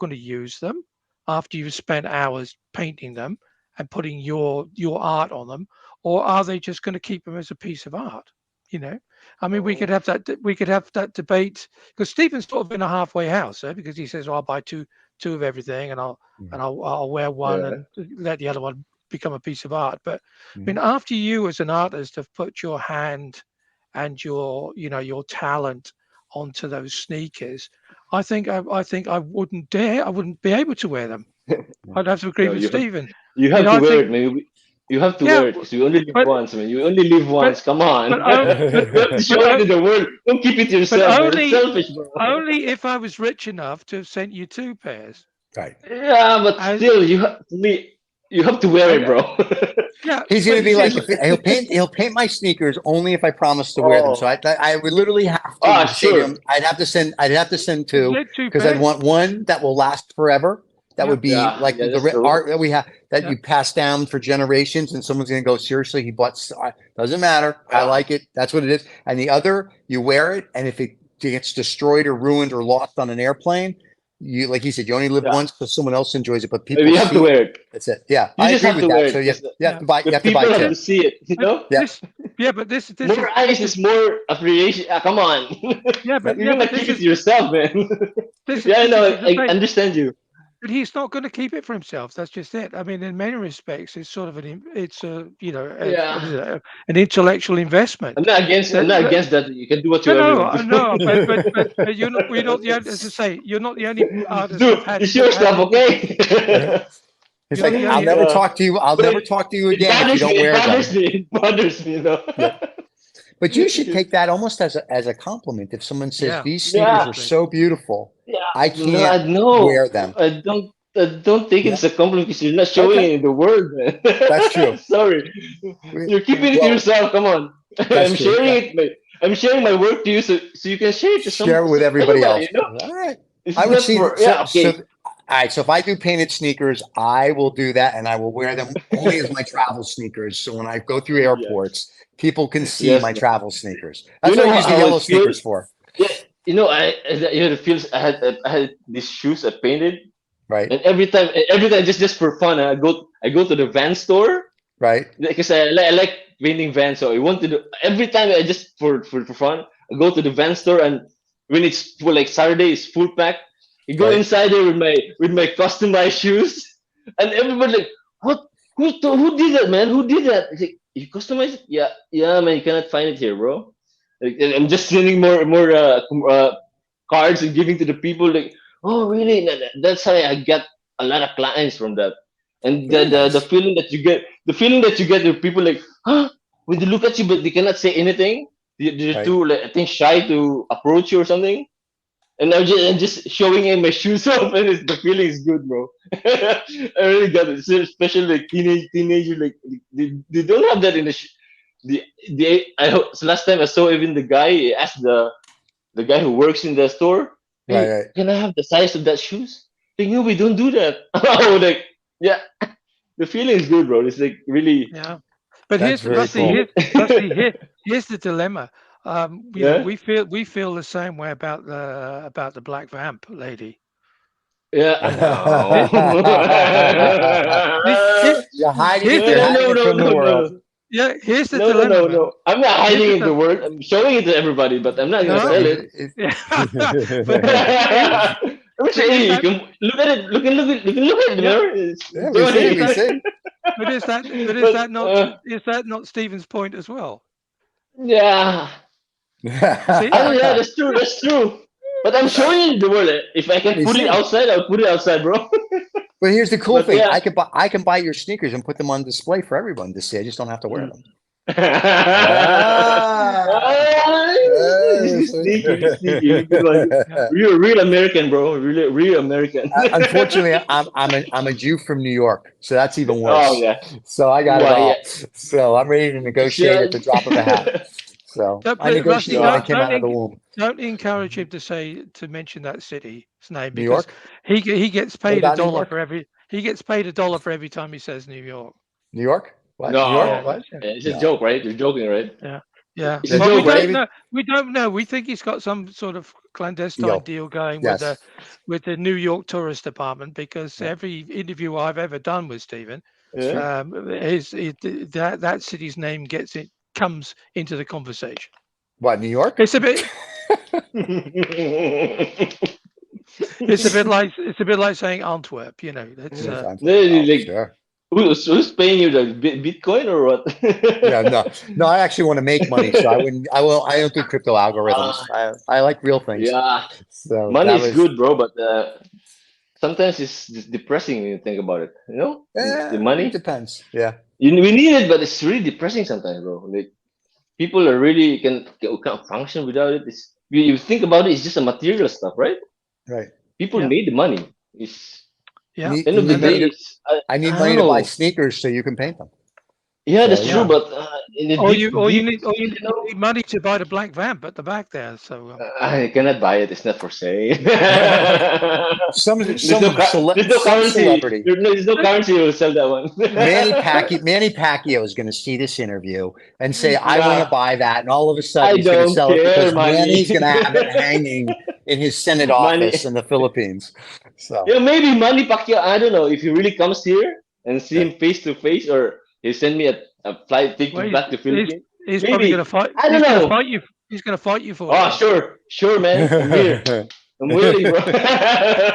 to use them after you've spent hours painting them and putting your art on them, or are they just going to keep them as a piece of art? You know, I mean, we could have that debate, because Stephen's sort of in a halfway house, because he says, "Oh, I'll buy two of everything, and I'll wear one yeah. and let the other one become a piece of art." But I mean, Mhm. after you as an artist have put your hand and your talent onto those sneakers, I wouldn't be able to wear them. I'd have to agree No, with Stephen. you You have know, to I wear think, it, man. You have to yeah, wear it because you only live but once, man. You only live but once. Come on. but o- but You have to but show it o- to the world. Don't keep it to but yourself, man. It's only selfish, bro. only if I was rich enough to have sent you two pairs. Right. Yeah, but And still, you have to wear it, and bro. yeah, He's but gonna you be see, like, if he'll paint my sneakers only if I promise to wear them. So Oh, I would literally have ah, to say to sure. him, I'd have to send two, get two because I'd pairs. want one that will last forever. That Yeah, would be Yeah, like yeah, the that's true. art that we have, that yeah. you pass down for generations, and someone's gonna go, seriously, he bought. Doesn't matter. I Yeah, like it. That's what it is. And the other, you wear it, and if it gets destroyed or ruined or lost on an airplane, you, like you said, you only live yeah. once, because someone else enjoys it, but people You have to see it. wear it. That's it. Yeah, You I just agree have with to wear that. it So because you have Yeah. to buy. You the have to buy people have two. to see it. You But know, Yeah. this, yeah, but this more is eyes is more appreciation. Ah, come on. yeah, Yep. You're gonna keep it to yourself, man. Yeah, I this is know. the I debate. understand you. But he's not going to keep it for himself. That's just it. I mean, in many respects, it's sort of it's a what is Yeah. it? An intellectual I'm investment. not against. I'm not against that. You can do No, whatsoever you no, want to. no. But we're not the only, as I say, you're not the only artist Do it's your that's had stuff, it. okay? It's You're not like, the I'll only. never Yeah. talk to you. I'll But never talk to you it again if you bothers me. don't It wear bothers them. me. It bothers me. You know. Yep. But you should take that almost as a compliment. If someone says, Yeah, these sneakers are Yeah. exactly. so beautiful, Yeah. I No, can't no. wear them. I don't. I don't think Yeah. it's a compliment because you're not showing Okay. it in the world, man. That's true. Sorry, you're Yeah, keeping it to Well, yourself. Come on. that's I'm true. sharing Yeah. it. I'm sharing my work to you, so you can share it to Share it with everybody anybody. else. You know, All right. it's I would not see. for So, yeah. so, Okay. all right. So if I do painted sneakers, I will do that, and I will wear them only as my travel sneakers. So when I go through Yes. airports, people can see Yes. my travel sneakers. You That's know what I use the how yellow it feels. sneakers for. Yeah. You know, you know the feels. I had these shoes I painted, Right. and every time just for fun, I go to the van store Right. because I like painting vans. So I wanted to every time I just for fun, I go to the van store and when it's full like Saturday it's full pack. You go Right. inside there with my customized shoes, and everybody like, what? Who did that, man? Who did that? It's like, you customize it? Yeah, yeah, man. You cannot find it here, bro. Like, and I'm just sending more cards and giving to the people. Like, oh, really? That's how I got a lot of clients from that. And Very the nice. feeling that you get, the feeling that you get, the people like, huh? When they look at you, but they cannot say anything. They're Right. too, like, I think, shy to approach you or something. And I'm just showing him my shoes off, and the feeling is good, bro. I really got it. So especially like teenager, like they don't have that in so last time I saw even the guy he asked the guy who works in the store, Right. hey, Right. can I have the size of that shoes? They knew we don't do that. Oh, like yeah, the feeling is good, bro. It's like really, yeah. But That's here's very Rusty. cool. Here's the dilemma. yeah, We feel the same way about the black vamp lady. yeah. You know, No, Here- here- here- here- You're hiding here's it. no, You're the no, hiding no, it no, from the no, world. no. yeah. Here's the No, no, dilemma, no, man. no. I'm not Here's hiding the in the world. I'm showing it to everybody, but I'm not gonna It's, no. sell it. Yeah. but is I'm but saying you can look at it. You can look at it, yeah. man. It's yeah, we go But see. is We ahead. that see. But is that not Stephen's point as well? yeah, See, I yeah, that's true. That's true. But I'm showing it in the world. If I can We put it see. outside, I'll put it outside, bro. But here's the cool But thing. yeah. I can buy your sneakers and put them on display for everyone to see. I just don't have to wear Mm. them. Ah, Yes. sneaky, sneaky. Good one. yeah, Real American, bro. Really, real American. Unfortunately, I'm a Jew from New York, so that's even Oh worse. yeah. So I got it Why? Yeah. all. So I'm ready to negotiate at the drop of a hat. So I Rusty, negotiated when I No. came out of the womb. don't encourage him to mention that city's name, New because York. he gets What paid about New York? for every time he says New York. New York? What? New York? Yeah, No. What? yeah, It's a No. joke, right? You're joking, right? yeah. Yeah. It's a Well, joke, right? We don't know. We think he's got some sort of clandestine Deal. deal going Yes. with the New York Tourist Department, because Yeah. every interview I've ever done with Stephen, That's true. that city's name comes into the conversation. What, New York? It's a bit it's a bit like saying Antwerp. You know, it's Yes, I'm No, oh, like, sure. who's paying you, the Bitcoin or what? Yeah, no, I actually want to make money, so I wouldn't. I don't do crypto algorithms. I like real things. Yeah, So money that is was. good, bro, but sometimes it's just depressing when you think about it. You know, the It money. depends. Yeah. We need it, but it's really depressing sometimes, bro. Like, people are really can't function without it. You think about it, it's just a material stuff, right? Right. People Yeah. made the money. It's yeah. end You of the need money day. to. It's, I need I money don't to buy know. sneakers so you can paint them. Yeah, So, that's you true. know. But in the deep inside, you know, Need money to buy the black vamp at the back there. So I cannot buy it. It's not for sale. Some There's no some currency. celebrity. There's no currency will sell that one. Manny Pacquiao is going to see this interview and say, "I want to Nah, buy that," and all of a sudden I he's going to don't sell it care, because money. Manny's going to have it hanging in his Senate office Money. in the Philippines. So Yeah, maybe Manny Pacquiao. I don't know if he really comes here and see yeah. him face to face, or he send me a flight well, ticket back to Philippines. he's probably going to Maybe, fight. I don't He's going to know. fight you. He's going to fight you for Oh, it. sure, man. I'm here. I'm willing, bro.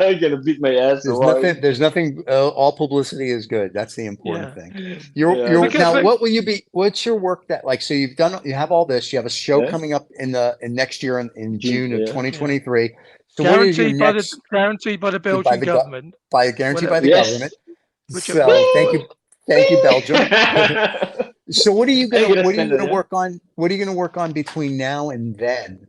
You're gonna beat my ass so hard. There's nothing. All publicity is good. That's the important Yeah. thing. Yeah, You're now. But What will you be? What's your work that like? So you have all this. You have a show yeah. coming up in next year in June of Yeah. 2023. So what is your next guaranteed by the by Belgian the government. by guaranteed by the government? Yes. Whichever. So thank you, Belgium. I'm So gonna what are you spend it. gonna Yeah. work on? What are you gonna work on between now and then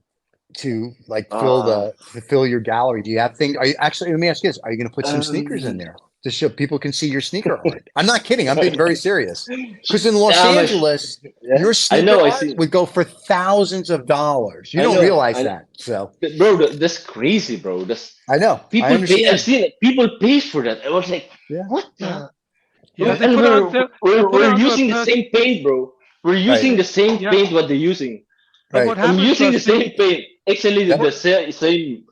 to like Uh, to fill your gallery? Do you have things? Are you actually? Let me ask you this: are you gonna put some sneakers in um, there to show people can see your sneaker art? I'm not kidding. I'm being very serious. Because in Los yeah, Angeles, yeah. your I sneaker know. I art see. would go for thousands of dollars. You I don't know. realize that. So Bro, that's crazy, bro. That's I know. I people pay. I've understand. seen it. People pay for that. I was like, Yeah. what Yeah. the? Yeah. They And put it on. They'll put it we're onto a using the same paint, bro. We're Right. using the same Yeah. paint what they're using. And what Right. I'm happens, using the Rusty? same paint. Actually, Yep. the same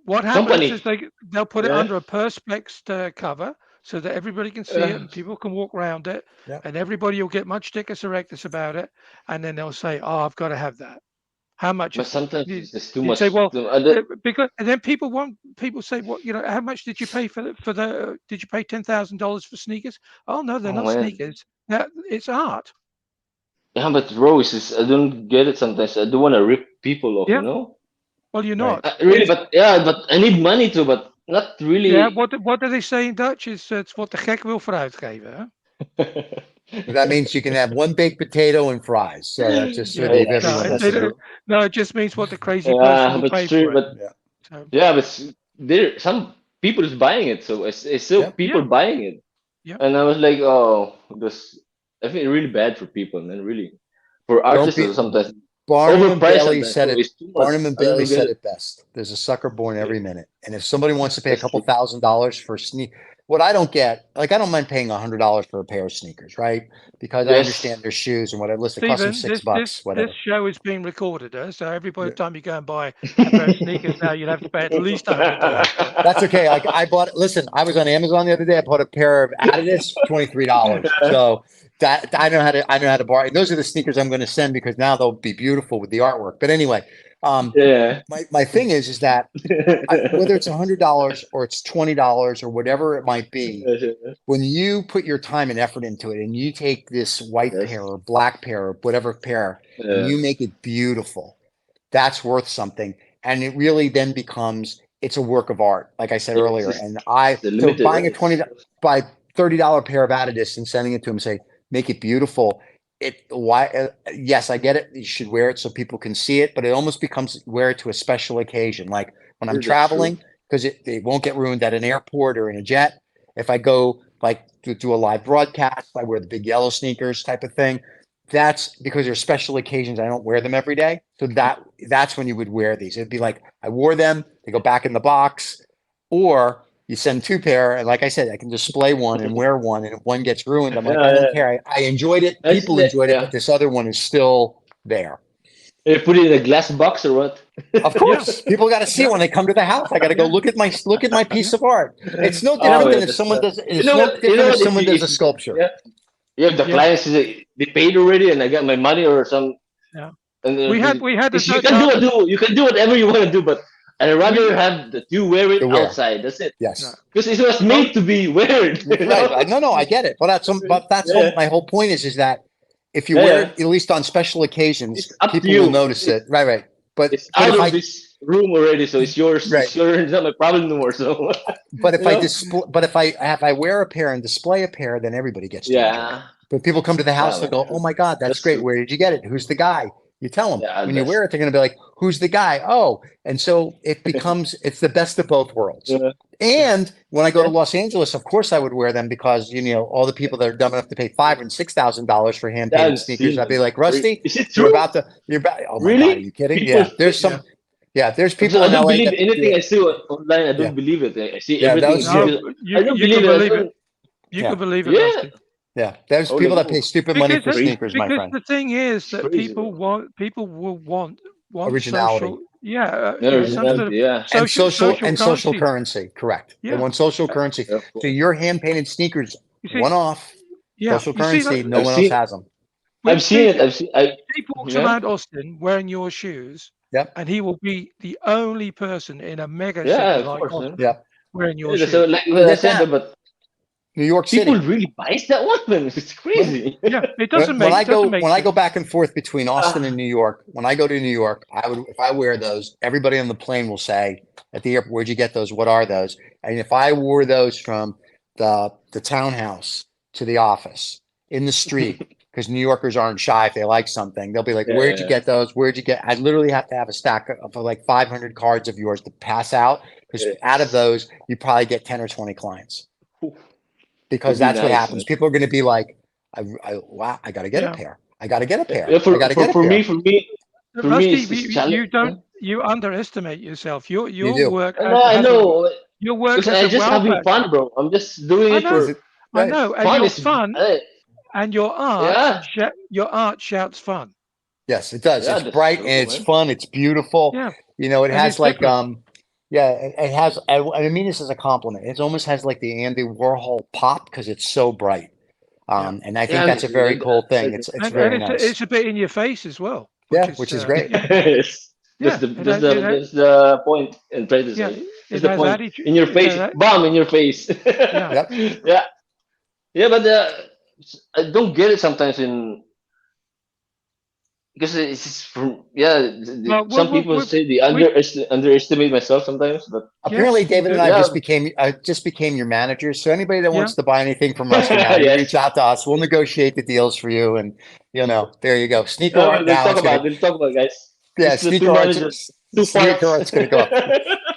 What happens is company. they'll put it Yeah. under a perspex cover so that everybody can see it Uh, and people can walk around it, Yep. and everybody will get much stickers erectus about it, and then they'll say, "Oh, I've got to have that. How much but is it?" sometimes it's just too You much. say, "Well, The- because," and then people say, "What, how much did you pay did you pay $10,000 for sneakers?" Oh no, they're oh not man. sneakers. It's art. Yeah, but Rose is I don't get it sometimes. I don't want to rip people off, you Yeah. know? Well, you're Right. not. Really, It's but yeah, but I need money too, but not yeah. really. What do they say in Dutch? It's what de gek wil vooruitgeven. Huh? That means you can have one baked potato and fries. So that's just to Yeah. leave Yeah, everyone that's listening. true. No, it just means what the crazy person Yeah, will but pay true, for it. but Yeah. So yeah, but there some people is buying it, so it's still Yep. people yeah, buying it, yeah. and I was like, oh, this I feel really bad for people, man. Really, for Don't artists, be sometimes Barnum and overpriced. Bailey Sometimes, said bro, it. it's too much. Barnum and I Bailey don't get said it. it best. There's a sucker born Yeah, every minute. And if somebody wants to pay a that's couple true. $1,000s for what I don't get, like I don't mind paying $100 for a pair of sneakers, right? Because I understand Yes. their shoes and whatever. Listen, it costs them Stephen, $6, this whatever. show is being recorded, so every Yeah. time you go and buy a pair of sneakers now, you'll have to pay at least $100 for it. That's okay. Like I bought, listen, I was on Amazon the other day. I bought a pair of Adidas, $23. So that I know how to borrow. Those are the sneakers I'm going to send because now they'll be beautiful with the artwork. But anyway, Yeah. my thing is that whether it's $100 or it's $20 or whatever it might be, when you put your time and effort into it and you take this white pair Yes. or black pair or whatever pair and Yeah. you make it beautiful, that's worth something. And it really then becomes, it's a work of art, like I said Yeah, earlier. And the so limited, buying right? a buy $30 pair of Adidas and sending it to him, say, make it beautiful. Yes, I get it. You should wear it so people can see it, but it almost becomes wear it to a special occasion. Like when I'm That's true. traveling, because it won't get ruined at an airport or in a jet. If I go like to do a live broadcast, I wear the big yellow sneakers type of thing. That's because there's special occasions. I don't wear them every day. So that's when you would wear these. It'd be like I wore them, they go back in the box, or you send two pair, and like I said, I can display one and wear one, and if one gets ruined, I'm like, I Yeah, don't yeah. care. I enjoyed it, I see people that. enjoyed it, Yeah. but this other one is still there. You put it in a glass box or what? Of course, people got to see it when they come to the house. I got to go look at my piece of art. It's no different Oh, than yeah, if someone does. you It's know no what? different You know if what? someone does a If sculpture. yeah, yeah, the Yeah. clients they paid already, and I got my money or some. Yeah. And We had you can do whatever you want to do, but I'd rather We- have that you wear it To wear. outside. That's it. No. Yes. Because it was made to be weared. You Right. know? Right. No, I get it. But that's Yeah. my whole point is that if you Yeah, wear yeah. it, at least on special occasions, It's up to people will you. notice it. Right. But It's out if of this room already, so it's yours. Right. It's yours. It's not my problem anymore. So, if you I know? display, but if I wear a pair and display a pair, then everybody gets to enjoy it. Yeah, But people come to the house, yeah, they'll man. go, "Oh my God, that's That's great. true. Where did you get it? Who's the guy?" You tell them. Yeah, When you that's wear it, they're going to be like, "Who's the guy?" Oh, and so it's the best of both worlds. yeah. And when I go to Yeah. Los Angeles, of course I would wear them because all the people that are dumb enough to pay $5,000 and $6,000 for hand painted I've sneakers, seen I'd be them. like, Rusty, Is it you're true? about. Oh my God, Really? are you kidding? People Yeah, there's say- some. Yeah, there's Because people I in don't LA believe that do anything it. I see online. I don't Yeah. believe it. I see Yeah, everything. those- No, I don't you believe can it. believe it. You Yeah. can believe it, Yeah. Rusty. Yeah, there's Oh, people that no. pay stupid money for Because, sneakers, my because friend. the thing is It's that crazy, people man. will want Originality. social, yeah, Yeah, some sort of originality, yeah. And social currency. currency, correct. They Yeah. want social currency. Yeah, of So course. your hand painted sneakers, You see, one off, yeah, social you see currency, that no I've one else seen has them. I've seen it. he walks Yeah. around Austin wearing your shoes, Yep. and he will be the only person in a mega Yeah, city of like course, Austin man. Yeah. wearing your Yeah, shoes. so like what I Forget said, that. but New York people City. really buys that one, man. It's crazy. Yeah, it doesn't When make I go sense. back and forth between Austin Ah. and New York, when I go to New York, if I wear those, everybody on the plane will say at the airport, "Where'd you get those? What are those?" And if I wore those from the townhouse to the office in the street, because New Yorkers aren't shy if they like something, they'll be like, "Where'd you Yeah. get those? Where'd you get?" I literally have to have a stack of like 500 cards of yours to pass out because Yes. out of those, you probably get 10 or 20 clients. Because Would be that's what nice, happens. man. People are going to be like, wow, I got to get a Yeah. pair. I got to get a pair. Yeah, I got to get a for pair. me, for me, Rusty, it's challenge. you underestimate yourself. Your do. work No, I has know. your work Because has I a just wow having factor. fun, bro. I'm just doing I it know. Is for it I right? know, and fun. your It's fun and your art, yeah, shouts fun. Yes, it does. yeah, It's that's bright true, and it's man. fun. It's beautiful. Yeah, It and has it's like different. yeah, it has. I mean this as a compliment. It almost has like the Andy Warhol pop because it's so bright. Yeah. And I think Yeah, that's a very cool thing. It's And very nice. it's a bit in your face as well, Yeah, which is great. yeah, Yes. yeah. That's the point and try to Yeah, say. it That's the has point. attitude. In your It face, has, bomb in your face. yeah. Yep. Yeah, yeah, but I don't get it sometimes because it's just from some people say they underestimate myself sometimes, but Apparently, Yes, you David and do. I yeah, just became your managers. So anybody that Yeah. wants to buy anything from Rusty now, you yes. reach out to us. We'll negotiate the deals for you. And there you go. Sneaker art We'll now. talk about it. We'll talk about it, guys. Yeah, It's the two sneaker art's managers, two sneaker farts. art's gonna go up.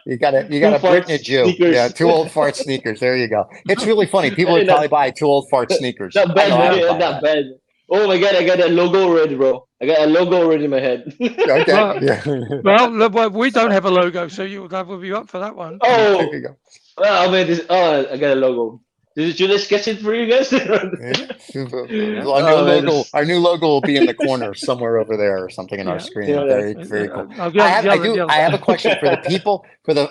You got Two a Brit and a farts Jew. sneakers. Yeah, two old fart sneakers. There you go. It's really funny. People would Not, probably buy two old fart sneakers. not I bad, know I would man. buy Not that. bad. Oh my god, I got a logo already, bro. I got a logo already in my head. Okay. Well, Yeah. well, we don't have a logo, so that will be up for that one. There Oh, you go. well, man, I got a logo. Should I sketch it for you guys? Yeah. Oh, man, Our new logo will be in the corner somewhere over there or something in our Yeah, screen. yeah. Very, very cool. The other I have a side. question for the people,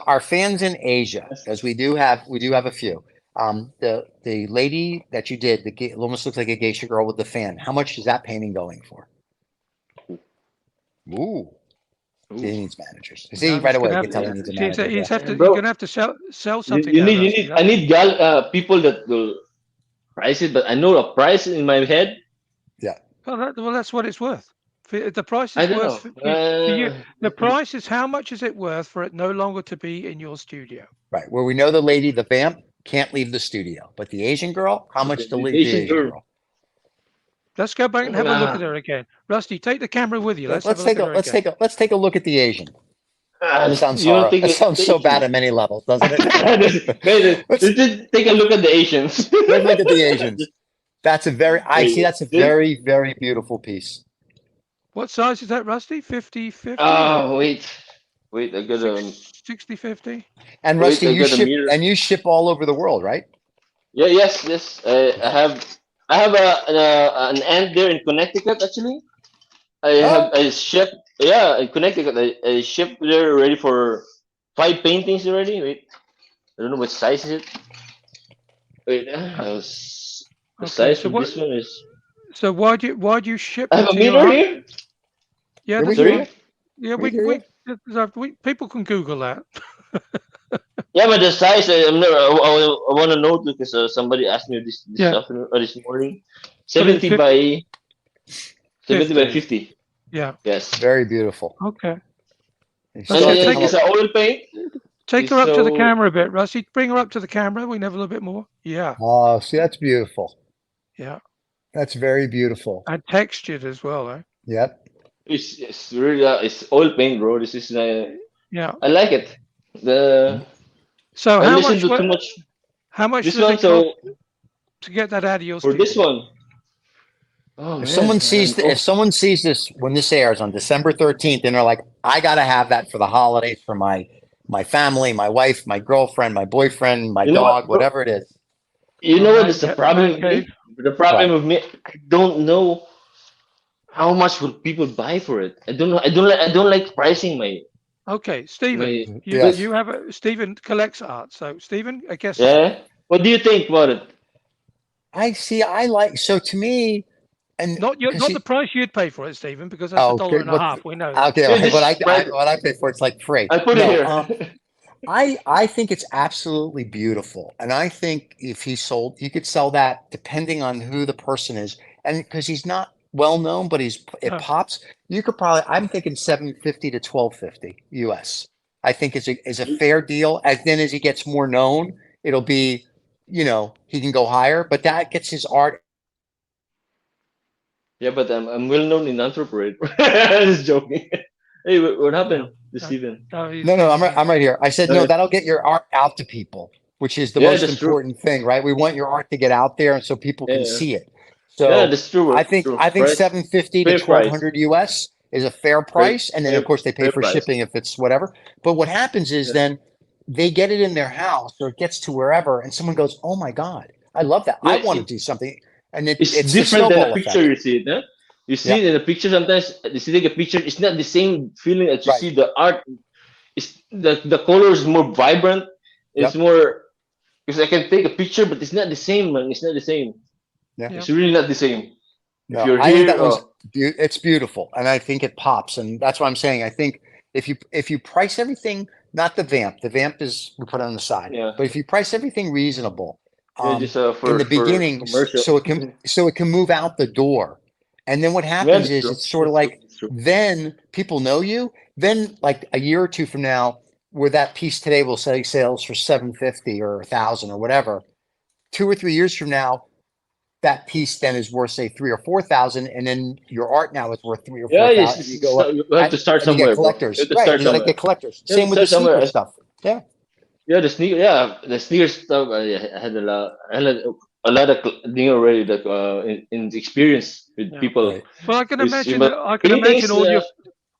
our fans in Asia, because we do have a few. The lady that you did, it almost looks like a geisha girl with the fan. How much is that painting going for? Ooh, he needs managers. See, right away, you can tell he needs a manager. You're Bro, gonna have to sell something. you now, need, Rusty. I need people that will price it, but I know a price in my head. Well, that's what it's worth. The price I is don't worth know. for you. The price is how much is it worth for it no longer to be in your studio? Right, where we know the lady, the vamp, can't leave the studio, but the Asian girl, how much to leave the Asian girl? Let's go back and have a look at her again. Rusty, take the camera with you. Let's take a look at the Asian. That sounds you don't think that sounds so bad on many levels, doesn't it? Let's just take a look at the Asians. Let's look at the Asians. That's a very, very beautiful piece. What size is that, Rusty? 50, 50? Oh, wait, I got 60, 50? And Wait, Rusty, I got a mirror. you ship all over the world, right? Yeah, yes. I have an aunt there in Connecticut. Actually, I ship Yeah, I connected. I shipped there ready for 5 paintings already. Wait, I don't know what size is it. Wait, the Okay, size so for what? this one is. So why do you ship I them have a to your mirror home? here. Yeah, Yeah, we that's hear Sorry. you. fine. Yeah, We hear you. people can Google that. Yeah, but the size I'm not. I want to know too because somebody asked me this Yeah, afternoon or this morning. but it's 70 by 70 by 50. 50. Yeah. Yes. Very beautiful. Okay. You And still Rusty, have to take come it's up. an oil paint. take It's her up to the so. camera a bit, Rusty. Bring her up to the camera. We can have a little bit more. Yeah, Oh, see, that's beautiful. yeah. That's very beautiful. And textured as well, eh? Yep. It's really it's oil paint, bro. This is Yeah. I like it. The So I listen to too much. how much This does one, it cost so to get that out of your for this studio? one, oh If man, someone sees if oh, someone sees this when this airs on December 13th and they're like, I gotta have that for the holidays for my family, my wife, my girlfriend, my boyfriend, my you know dog, what, bro? whatever it is. You Oh, know what is the problem man with cave. me? The problem What? with me, I don't know how much will people buy for it. I don't know. I don't like pricing Okay, Stephen. my. You But Yes. you have a Stephen collects art. So Stephen, I guess yeah, what do you think about it? I see. I like so to me, and because not the price you'd pay for it, Stephen, because that's a oh, dollar okay, and a half. We know that. okay, Yeah, what just price it. what I pay for it's like free. I put it No, here. I think it's absolutely beautiful, and I think if he could sell that depending on who the person is, and because he's not well known, but it No. pops. You could probably I'm thinking 750 to 1250 US. I think is a fair deal. As then as he gets more known, it'll be he can go higher, but that gets his art. Yeah, but I'm well known in Antwerpen. Just joking. Hey, what Yeah. happened to No, Steven? no, No, no, Stephen's here. I'm right here. I said no. Okay. That'll get your art out to people, which is the Yeah, most that's true. important thing, right? We want your art to get out there, and so people Yeah, can yeah, see it. yeah, So that's true, bro. True. I think Price, 750 to fair price, 1200 US is a fair fair, price, and then fair, of course they pay fair for price. shipping if it's whatever. But what happens is Yeah. then they get it in their house or it gets to wherever, and someone goes, "Oh my God, I love that. I Yeah, want to do something," and it's it's the different than a snowball picture effect. you see it, huh? You see it Yep, in a picture sometimes. You see like a picture, it's not the same feeling that you right. see the art. It's the color is more vibrant. It's Yep, more because I can take a picture, but it's not the same, man. It's not the same. yeah. Yeah. It's really not the same. If No, you're I think here, that one's it's beautiful, and I think it pops, and that's what I'm saying. I think if you price everything, not the vamp is we put on the side, yeah, but if you price everything reasonable, yeah, just in the for beginning, commercial. so it can move out the door, and then what Yeah, happens that's is true. it's sort of That's true. like That's true. then people know you. Then like a year or two from now, where that piece today will say sales for 750 or 1,000 or whatever, 2 or 3 years from now that piece then is worth say 3 or 4 thousand, and then your art now is worth three or Yeah, four yes, thousand, and you go up, you have to start and you get somewhere, bro. You collectors, have to right? start And you got to somewhere. get collectors. You have to Same with the start sneaker somewhere. stuff. Yeah, Yeah, the sneaker stuff. I had a lot of thing already that in experience with Yeah. people. right. Well, I can It's imagine. but I can imagine paintings.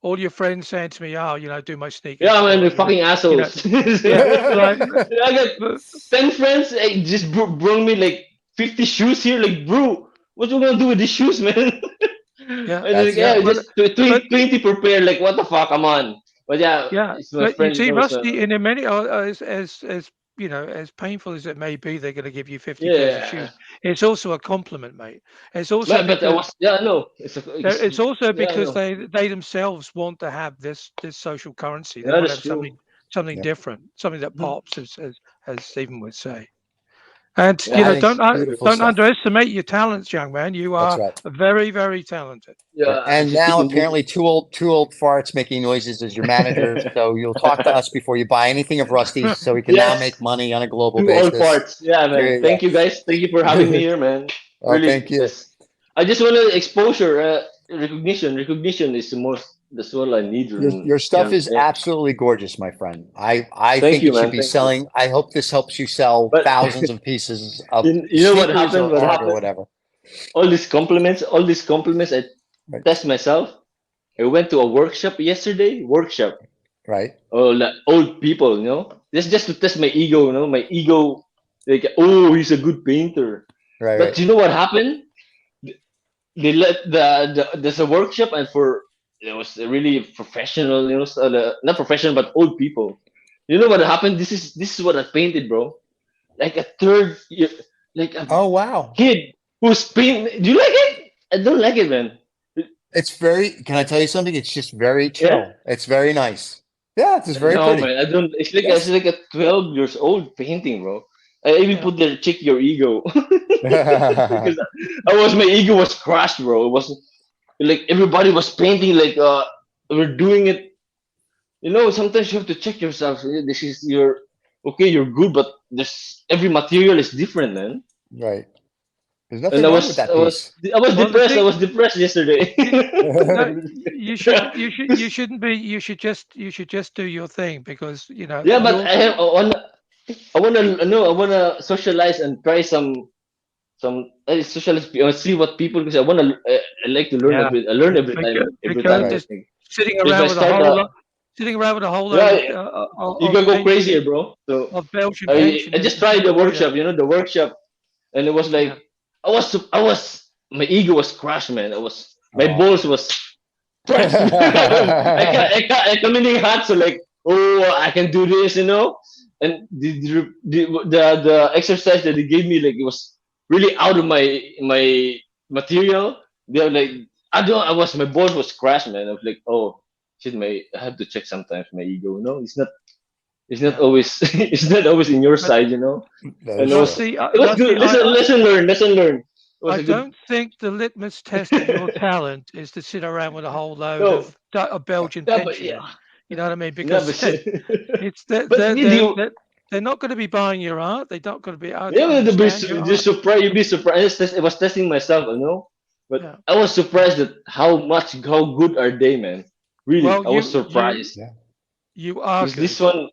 all your friends saying to me, "Oh, do my sneakers Yeah, man, for the you." fucking You know. assholes. Yeah. Like. I got but- 10 friends. Just brought me like 50 shoes here. Like, bro, what you gonna do with these shoes, man? Yeah. And like, That's Yeah. yeah, But just but 20 per pair. Like, what the fuck? Come on. But yeah, yeah. it's my But you friend. You see, know, so Rusty, and in many as as painful as it may be, they're going to give you 50 pairs of yeah. shoes. It's also a compliment, mate. It's also But I because was yeah, no. it's also Yeah, I because know. they themselves want to have this social currency. They Yeah, want to that's have true. something yeah. different, something that Mhm. pops, as Stephen would say. And Yeah, I think it's yeah, beautiful don't stuff. underestimate your talents, young man. You That's are right. very, very talented. Yeah. yeah. And Just now thinking, apparently two old farts making noises as your managers. So you'll talk to us before you buy anything of Rusty's, so we can now make yes, money on a global do all basis. parts. Yeah, man. There you Thank you, guys. Thank you for having me go. here, man. Oh, Really, thank you. yes. I just want to exposure, recognition. Recognition is the most. That's all I need. Your stuff Yeah, is yeah. absolutely gorgeous, my friend. I Thank think you, it should man. be Thank you. selling. I hope this helps you sell But thousands of pieces of you know what sneakers happened? or What art or happened? whatever. All these compliments. I Right. test myself. I went to a workshop yesterday. Workshop. Right. Oh, like old people, just to test my ego, my ego. Like, oh, he's a good painter. Right. But Right. you know what happened? They let there's a workshop, and for it was really professional. Not professional, but old people. You know what happened? This is what I painted, bro. Like a third year, like a Oh wow. kid who's paint. Do you like it? I don't like it, man. It's very, can I tell you something? It's just very chill. Yeah. It's very nice. Yeah, it's just very No, pretty. man, I don't. Yes. It's like a 12 years old painting, bro. I even Yeah. put there, check your ego, because my ego was crushed, bro. It was like everybody was painting, like we're doing it. Sometimes you have to check yourself. This is okay. You're good, but this every material is different, man. Right. There's And nothing wrong with that piece. I was Well, the depressed. I thing- was depressed yesterday. No, you shouldn't be. You should just do your thing because Yeah, but yours. I wanna socialize and try some socialize. See what people, because I like to learn Yeah. a bit. I learn every time. Every Because time. Right. just sitting If I around with a start, whole lot, sitting around with a whole yeah, load you of can go pensioners, crazier, bro. So of Belgian I pensioners. just is tried not the gonna do workshop. The workshop, and it was like Yeah. I was my ego was crushed, man. My Oh. balls was pressed. I come in hot, so like, oh, I can do this, And the exercise that they gave me, like, it was really out of my material. They were like, my balls was crashed, man. I was like, oh shit, I have to check sometimes my ego. It's not Yeah. always it's not always in your But side, That And is true. Rusty, it was good. Lesson learned. It was I a good. don't think the litmus test of your talent is to sit around with a whole load No, of Belgian yeah, but yeah, pensioners. You know what I mean? yeah, Because but it's but you do. they're not going to be buying your art. They're not going to be able to Yeah, but understand your just art. surprised. You'd be surprised. I was testing myself, but Yeah. I was surprised at how good are they, man. Really, Well, I was surprised. Yeah. you are Because good. this one,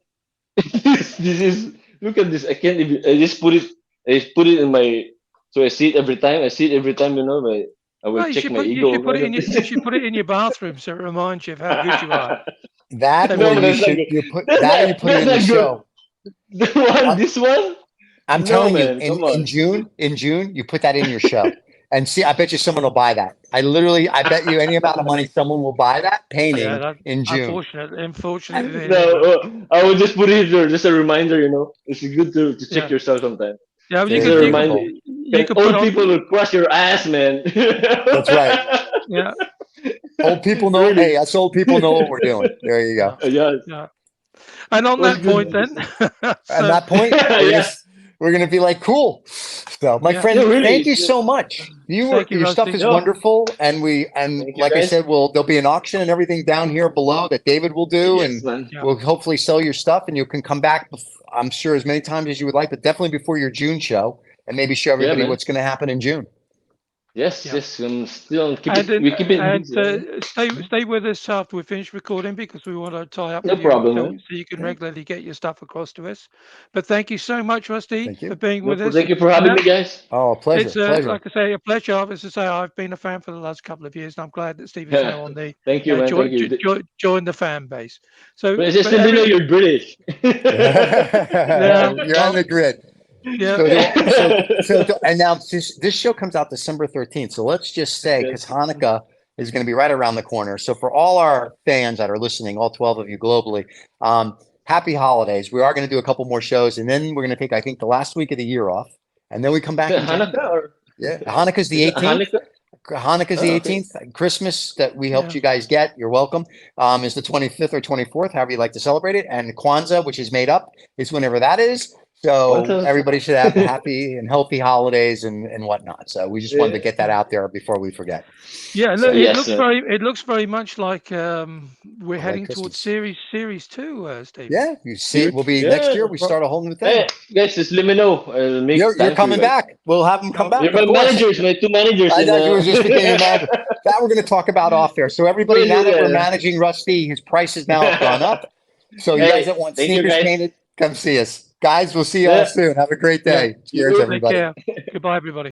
this is, look at this. I can't even. I just put it in my. So I see it every time. I will Well, check my ego. you should put it in your bathroom so it reminds you of how good you are. That So No, or but you that's not should good. you put That's that or you not put it in that's the not good. show. This one. I'm No, telling you, man, come on. in June, you put that in your show. And see, I bet you someone will buy that. I bet you any amount of money someone will buy that Yeah, painting that, in June. unfortunately, they No, will. I will just put it here, just a reminder. It's good to check Yeah, yourself sometimes. yeah. Very Just a reminder. beautiful. You could put Old on. people will crush your ass, man. That's right. Yeah, Old people know, Really? hey, us old people know what we're doing. There you go. yeah, Yeah, yeah. And on it was that point, good. then, At so that point, Yeah, we're gonna be like, cool. So, my yeah. friend, no, really. thank you so much. Thank you, Your stuff Rusty. is No, wonderful, and thank you, like I guys. said, there'll be an auction and everything down here below that David will do, Yes, and man. Yeah, we'll hopefully sell your stuff, and you can come back. I'm sure as many times as you would like, but definitely before your June show, and maybe show Yeah, everybody man. what's going to happen in June. Yes, yeah. yes. Still And we keep it and busy. Yeah. stay with us after we finish recording because we want to tie up No with you problem, so, man. so you can regularly get your stuff across to us. But thank you so much, Rusty, Thank you. for being No, with us. thank you for And having me, guys. Oh, pleasure, it's pleasure. like I say, a pleasure. As I say, I've been a fan for the last couple of years, and I'm glad that Steve is Yeah. now on the Thank you, man. Thank you. join the fan base. So, But it's just but to know you're British. yeah, You're on the grid. yeah, And now this show comes out December 13th. So let's just say, because Hanukkah is going to be right around the corner. So for all our fans that are listening, all 12 of you globally, happy holidays. We are going to do a couple more shows, and then we're going to take, I think, the last week of the year off, and then we come back in January. Hanukkah or Yeah, Hanukkah's the is it 18th. Hanukkah? Hanukkah's the Oh, okay. 18th. Christmas that we helped Yeah. you guys get, you're welcome, is the 25th or 24th, however you like to celebrate it. And Kwanzaa, which is made up, is whenever that is. So Kwanzaa. everybody should have happy and healthy holidays and whatnot. So we just wanted to get that out there before we forget. yeah. So- Look, Yes, it looks very much like we're heading towards Christmas. series 2, Steve. Yeah, you see, we'll be next year. We start a whole new thing. Hey, guys, just let me know. I'll make You're time for coming you guys. back. We'll have them come back. You're my of course. managers, my two managers. I in, thought you were just becoming a manager. That we're going to talk about off there. So everybody, now that we're managing Rusty, his prices now have gone up. So you Hey, guys that want thank you, sneakers guys. painted, come see us. Guys, we'll see you all Yeah. soon. Have a great day. Yeah. Cheers, Take everybody. care. Goodbye, everybody.